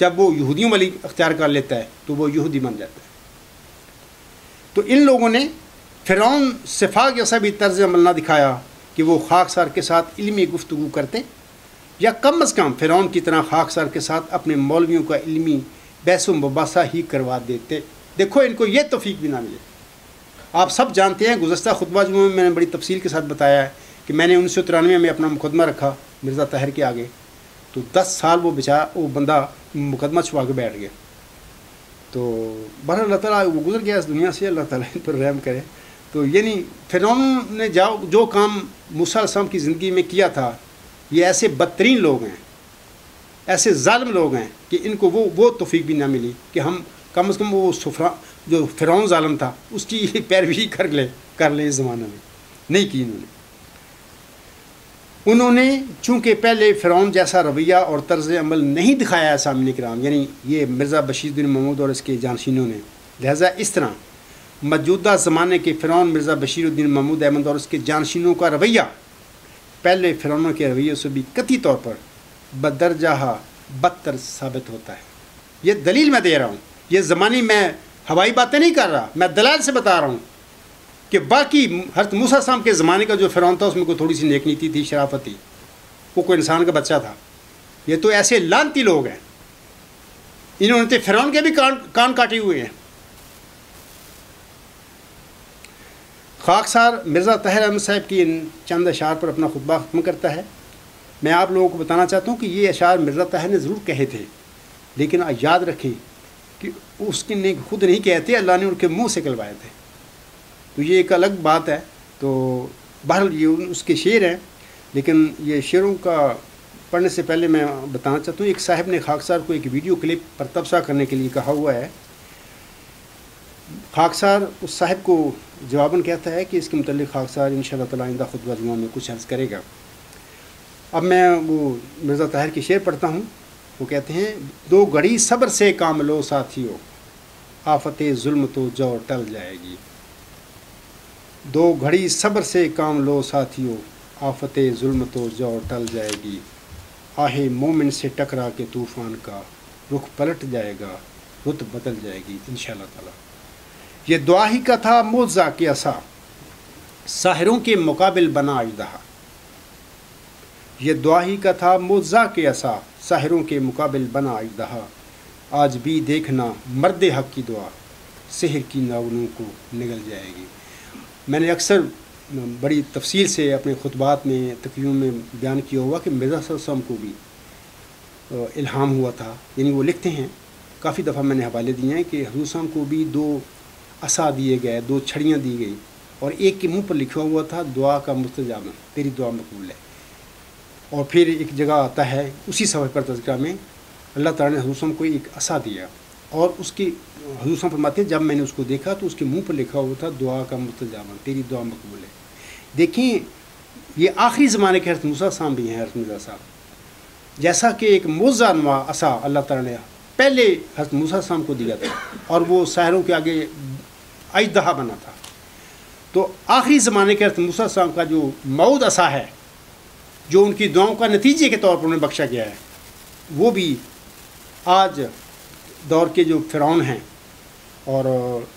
جب وہ یہودیوں والی اختیار کر لیتا ہے تو وہ یہودی بن جاتا ہے۔ تو ان لوگوں نے فرعون صفا جیسا بھی طرز عمل نہ دکھایا کہ وہ خاکسار کے ساتھ علمی گفتگو کرتے، یا کم از کم فرعون کی طرح خاکسار کے ساتھ اپنے مولویوں کا علمی بحث و مباحثہ ہی کروا دیتے۔ دیکھو ان کو یہ توفیق بھی نہ ملے۔ آپ سب جانتے ہیں، گزشتہ خطبہ جمعہ میں نے بڑی تفصیل کے ساتھ بتایا ہے کہ میں نے 1993 میں اپنا مقدمہ رکھا مرزا طاہر کے آگے، تو 10 سال وہ بندہ مقدمہ چھپا کے بیٹھ گیا۔ تو بہرحال اللہ تعالیٰ وہ گزر گیا اس دنیا سے، اللہ تعالیٰ ان پر رحم کرے۔ تو یعنی فرعون نے جو کام موسیٰ علیہ السلام کی زندگی میں کیا تھا، یہ ایسے بدترین لوگ ہیں، ایسے ظالم لوگ ہیں کہ ان کو وہ توفیق بھی نہ ملی کہ ہم کم از کم وہ جو فرعون ظالم تھا اس کی پیروی کر لیں اس زمانہ میں، نہیں کی انہوں نے چونکہ پہلے فرعون جیسا رویہ اور طرز عمل نہیں دکھایا ہے سامعین کرام، یعنی یہ مرزا بشیر الدین محمود اور اس کے جانشینوں نے، لہذا اس طرح موجودہ زمانے کے فرعون مرزا بشیر الدین محمود احمد اور اس کے جانشینوں کا رویہ پہلے فرعونوں کے رویے سے بھی قطعی طور پر بدرجہ بدتر ثابت ہوتا ہے۔ یہ دلیل میں دے رہا ہوں، یہ زمانی میں ہوائی باتیں نہیں کر رہا، میں دلائل سے بتا رہا ہوں کہ باقی حضرت موسیٰ السلام کے زمانے کا جو فرعون تھا اس میں کوئی تھوڑی سی نیک نیتی تھی، شرافت تھی، وہ کوئی انسان کا بچہ تھا۔ یہ تو ایسے لعنتی لوگ ہیں، انہوں نے فرعون کے بھی کان کاٹے ہوئے ہیں۔ خاکسار مرزا طاہر احمد صاحب کی ان چند اشعار پر اپنا خطبہ ختم کرتا ہے۔ میں آپ لوگوں کو بتانا چاہتا ہوں کہ یہ اشعار مرزا طاہر نے ضرور کہے تھے، لیکن یاد رکھیں کہ اس کی نے خود نہیں کہتے، اللہ نے ان کے منہ سے کلوائے تھے، تو یہ ایک الگ بات ہے۔ تو بہرحال یہ اس کے شعر ہیں، لیکن یہ شعروں کا پڑھنے سے پہلے میں بتانا چاہتا ہوں، ایک صاحب نے خاکسار کو ایک ویڈیو کلپ پر تبصرہ کرنے کے لیے کہا ہوا ہے۔ خاکسار اس صاحب کو جواباً کہتا ہے کہ اس کے متعلق خاکسار انشاءاللہ تعالیٰ آئندہ خطبہ جمعہ میں کچھ عرض کرے گا۔ اب میں وہ مرزا طاہر کے شعر پڑھتا ہوں۔ وہ کہتے ہیں، دو گھڑی صبر سے کام لو ساتھیو، آفت ظلم تو جو ٹل جائے گی۔ دو گھڑی صبر سے کام لو ساتھیو، آفت ظلم تو جو ٹل جائے گی۔ آہ مومن سے ٹکرا کے طوفان کا رخ پلٹ جائے گا، رت بدل جائے گی انشاءاللہ تعالیٰ۔ یہ دعا ہی کا تھا معجزہ کے عصا، ساحروں کے مقابل بنا اژدہا۔ یہ دعا ہی کا تھا معجزہ کے عصا، ساحروں کے مقابل بنا اژدہا۔ آج بھی دیکھنا مرد حق کی دعا، سحر کی ناولوں کو نگل جائے گی۔ میں نے اکثر بڑی تفصیل سے اپنے خطبات میں تقریروں میں بیان کیا ہوا کہ مرزا صلی اللہ علیہ وسلم کو بھی الہام ہوا تھا، یعنی وہ لکھتے ہیں، کافی دفعہ میں نے حوالے دیے ہیں کہ حضور صلی اللہ علیہ وسلم کو بھی 2 عصا دیے گئے، 2 چھڑیاں دی گئی، اور ایک کے منہ پر لکھا ہوا تھا دعا کا مستجاب، تیری دعا مقبول ہے۔ اور پھر ایک جگہ آتا ہے اسی صفحے پر تذکرہ میں، اللہ تعالیٰ نے حضور صلی اللہ علیہ وسلم کو ایک عصا دیا، اور اس کی حضور صلی اللہ علیہ وسلم فرماتے ہیں جب میں نے اس کو دیکھا تو اس کے منہ پر لکھا ہوا تھا دعا کا مستجاب، تیری دعا مقبول ہے۔ دیکھیں یہ آخری زمانے کے حضرت موسیٰ صاحب بھی ہیں، حضرت مرزا صاحب، جیسا کہ ایک معجزہ نما عصا اللہ تعالیٰ نے پہلے حضرت موسیٰ صاحب کو دیا تھا، اور وہ ساحروں کے آگے اژدہا بنا تھا، تو آخری زمانے کے حضرت موسیٰ صاحب کا جو موعود عصا ہے، جو ان کی دعاؤں کا نتیجے کے طور پر انہیں بخشا گیا ہے، وہ بھی آج دور کے جو فرعون ہیں اور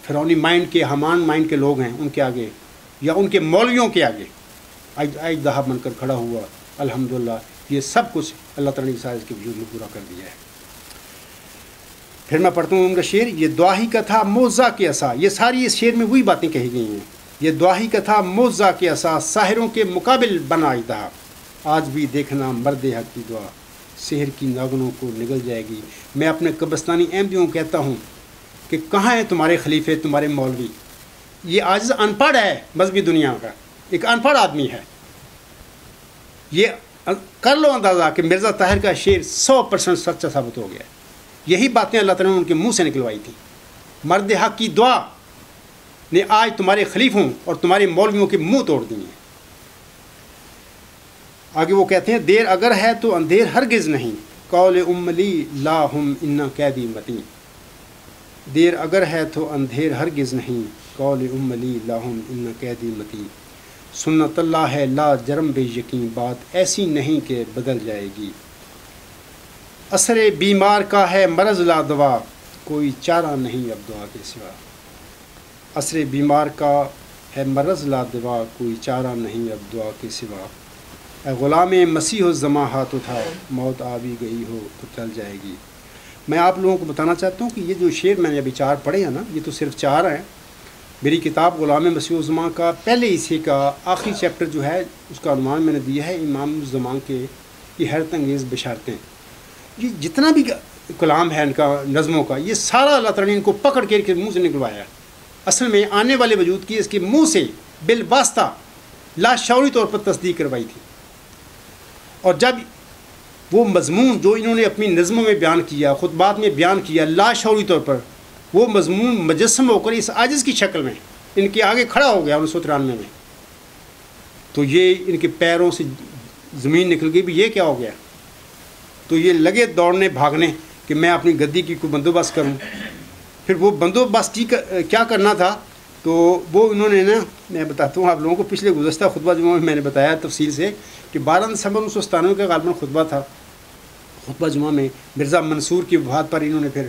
فرعونی مائنڈ کے، حامان مائنڈ کے لوگ ہیں، ان کے آگے یا ان کے مولویوں کے آگے اژدہا بن کر کھڑا ہوا۔ الحمدللہ یہ سب کچھ اللہ تعالیٰ نے اس کے وجود میں پورا کر دیا ہے۔ پھر میں پڑھتا ہوں ان کا شعر، یہ دعا ہی کا تھا معجزہ کے عصا، یہ ساری اس شعر میں وہی باتیں کہی گئی ہیں۔ یہ دعا ہی کا تھا معجزہ کے عصا، ساحروں کے مقابل بنا اژدہا۔ آج بھی دیکھنا مرد حق کی دعا، سحر کی ناگنوں کو نگل جائے گی۔ میں اپنے قبرستانی احمدیوں کو کہتا ہوں کہ کہاں ہیں تمہارے خلیفے، تمہارے مولوی؟ یہ عاجز ان پڑھ ہے مذہبی دنیا کا، ایک ان پڑھ آدمی ہے۔ یہ کر لو اندازہ کہ مرزا طاہر کا شعر 100% سچا ثابت ہو گیا ہے۔ یہی باتیں اللہ تعالیٰ نے ان کے منہ سے نکلوائی تھیں۔ مرد حق کی دعا نے آج تمہارے خلیفوں اور تمہارے مولویوں کے منہ توڑ دیے ہیں۔ آگے وہ کہتے ہیں، دیر اگر ہے تو اندھیر ہرگز نہیں، قول لی لاہم ان قیدی متین۔ دیر اگر ہے تو اندھیر ہرگز نہیں، قول لی لاہم ان قیدی متین۔ سنت اللہ ہے لا جرم بے یقین، بات ایسی نہیں کہ بدل جائے گی۔ اثر بیمار کا ہے مرض لا دوا، کوئی چارہ نہیں اب دعا کے سوا۔ اثر بیمار کا ہے مرض لا دوا، کوئی چارہ نہیں اب دعا کے سوا۔ اے غلام مسیح الزماں ہاتھ اٹھا، موت آ بھی گئی ہو تو چل جائے گی۔ میں آپ لوگوں کو بتانا چاہتا ہوں کہ یہ جو شعر میں نے ابھی 4 پڑھے ہیں نا، یہ تو صرف 4 ہیں۔ میری کتاب غلام مسیح الزماں کا پہلے حصے کا آخری چیپٹر جو ہے، اس کا عنوان میں نے دیا ہے امام الزمان کے یہ حیرت انگیز بشارتیں۔ یہ جتنا بھی کلام ہے ان کا نظموں کا، یہ سارا اللہ تعالیٰ نے ان کو پکڑ کے ان کے منہ سے نکلوایا ہے۔ اصل میں آنے والے وجود کی اس کے منہ سے بالواسطہ لاشعوری طور پر تصدیق کروائی تھی، اور جب وہ مضمون جو انہوں نے اپنی نظموں میں بیان کیا، خطبات میں بیان کیا لاشعوری طور پر، وہ مضمون مجسم ہو کر اس عاجز کی شکل میں ان کے آگے کھڑا ہو گیا 1993 میں، تو یہ ان کے پیروں سے زمین نکل گئی بھی یہ کیا ہو گیا۔ تو یہ لگے دوڑنے بھاگنے کہ میں اپنی گدی کی کوئی بندوبست کروں۔ پھر وہ بندوبست کیا کرنا تھا، تو وہ انہوں نے نا، میں بتاتا ہوں آپ لوگوں کو، پچھلے گزشتہ خطبہ جمعہ میں نے بتایا تفصیل سے کہ 12 دسمبر 1997 کا غالباً خطبہ تھا۔ خطبہ جمعہ میں مرزا منصور کی وفات پر انہوں نے پھر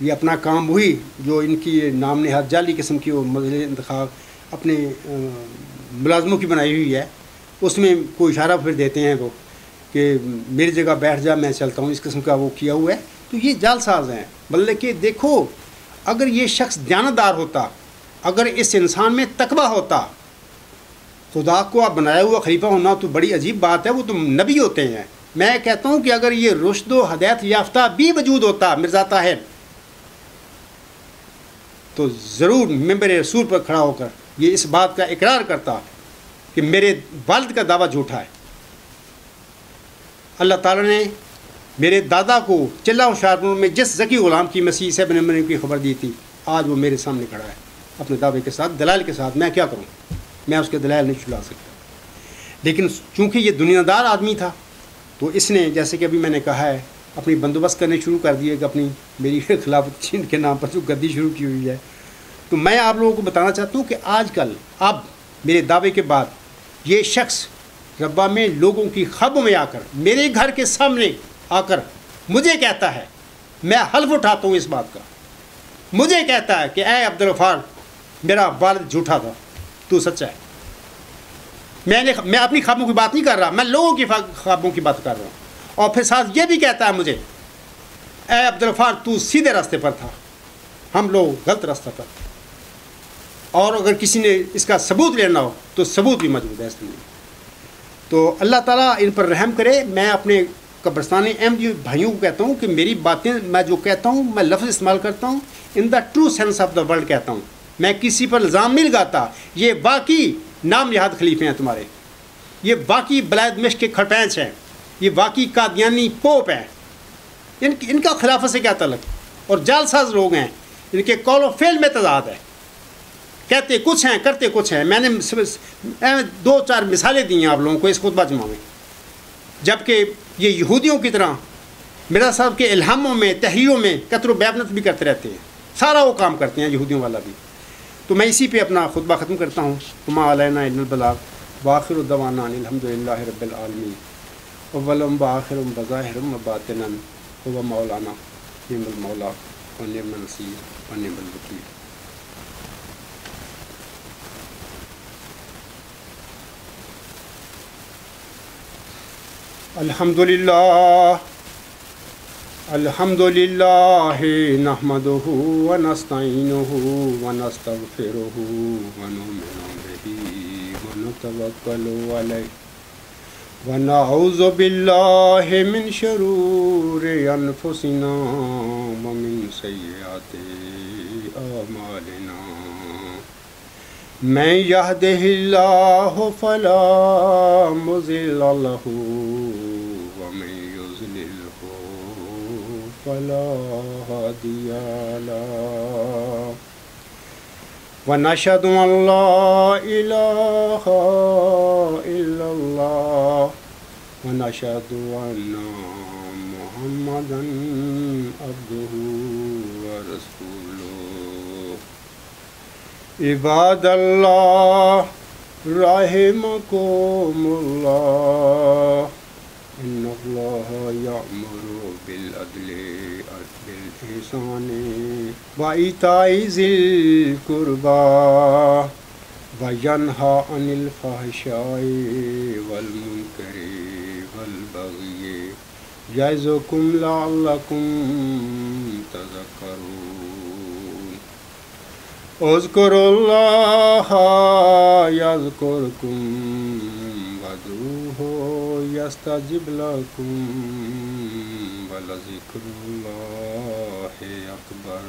یہ اپنا کام وہی جو ان کی نام نہاد جعلی قسم کی وہ مجلس انتخاب اپنے ملازموں کی بنائی ہوئی ہے، اس میں کوئی اشارہ پھر دیتے ہیں وہ کہ میری جگہ بیٹھ جا میں چلتا ہوں، اس قسم کا وہ کیا ہوا ہے۔ تو یہ جعل ساز ہیں، بلکہ دیکھو اگر یہ شخص دیانتدار ہوتا، اگر اس انسان میں تقویٰ ہوتا، خدا کو آپ بنایا ہوا خلیفہ ہونا تو بڑی عجیب بات ہے، وہ تو نبی ہوتے ہیں۔ میں کہتا ہوں کہ اگر یہ رشد و ہدایت یافتہ بھی وجود ہوتا مرزا طاہر، تو ضرور ممبر رسول پر کھڑا ہو کر یہ اس بات کا اقرار کرتا کہ میرے والد کا دعویٰ جھوٹا ہے۔ اللہ تعالیٰ نے میرے دادا کو چلا ہوشیارپور میں جس ذکی غلام کی مسیح سے بن مریم کی خبر دی تھی، آج وہ میرے سامنے کھڑا ہے اپنے دعوے کے ساتھ، دلائل کے ساتھ۔ میں کیا کروں، میں اس کے دلائل نہیں چھلا سکتا۔ لیکن چونکہ یہ دنیا دار آدمی تھا، تو اس نے جیسے کہ ابھی میں نے کہا ہے اپنی بندوبست کرنے شروع کر دیے کہ اپنی میری خلافت چین کے نام پر جو گدی شروع کی ہوئی ہے۔ تو میں آپ لوگوں کو بتانا چاہتا ہوں کہ آج کل اب میرے دعوے کے بعد یہ شخص ربا میں لوگوں کی خوابوں میں آ کر میرے گھر کے سامنے آ کر مجھے کہتا ہے، میں حلف اٹھاتا ہوں اس بات کا، مجھے کہتا ہے کہ اے عبدالغفار میرا والد جھوٹا تھا، تو سچا ہے۔ میں اپنی خوابوں کی بات نہیں کر رہا، میں لوگوں کی خوابوں کی بات کر رہا ہوں۔ اور پھر ساتھ یہ بھی کہتا ہے مجھے، اے عبدالغفار تو سیدھے راستے پر تھا، ہم لوگ غلط راستہ پر تھے، اور اگر کسی نے اس کا ثبوت لینا ہو تو ثبوت بھی موجود ہے اس میں۔ تو اللہ تعالیٰ ان پر رحم کرے۔ میں اپنے قبرستانی احمدی بھائیوں کو کہتا ہوں کہ میری باتیں میں جو کہتا ہوں، میں لفظ استعمال کرتا ہوں in the true sense of the world کہتا ہوں، میں کسی پر الزام نہیں لگاتا۔ یہ واقعی نام نہاد خلیفے ہیں تمہارے، یہ واقعی بلاد مشق کے کھڑپینچ ہیں، یہ واقعی قادیانی پوپ ہیں، ان کا خلافت سے کیا تعلق، اور جعل ساز لوگ ہیں، ان کے قول و فعل میں تضاد ہے، کہتے کچھ ہیں کرتے کچھ ہیں۔ میں نے 2-4 مثالیں دی ہیں آپ لوگوں کو اس خطبہ جمعہ میں، جبکہ یہ یہودیوں کی طرح مرزا صاحب کے الہاموں میں تحریروں میں قطر و بیابنت بھی کرتے رہتے ہیں، سارا وہ کام کرتے ہیں یہودیوں والا بھی۔ تو میں اسی پہ اپنا خطبہ ختم کرتا ہوں۔ وما علینا الا البلاغ وآخر دعوانا ان الحمد للہ رب العالمین اولم وآخر بظاہر وباطنا هو مولانا نعم المولا ونعم النصیر ونعم الوکیل۔ الحمد للہ نحمدہ ونستعینہ ونستغفرہ ونؤمن بہ ونتوکل علیہ ونعوذ باللہ من شرور انفسنا ومن سیئات اعمالنا، من یہدہ اللہ فلا مضل لہ فلا هادي له ونشهد أن لا إله إلا الله ونشهد أن محمدا عبده ورسوله۔ عباد الله رحمكم الله، إن الله يأمر بالعدل والإحسان وإيتاء ذي القربى وينهى عن الفحشاء والمنكر والبغي يعظكم لعلكم تذكرون اذكروا الله يذكركم وادعوه يستجب لكم ولذكر الله أكبر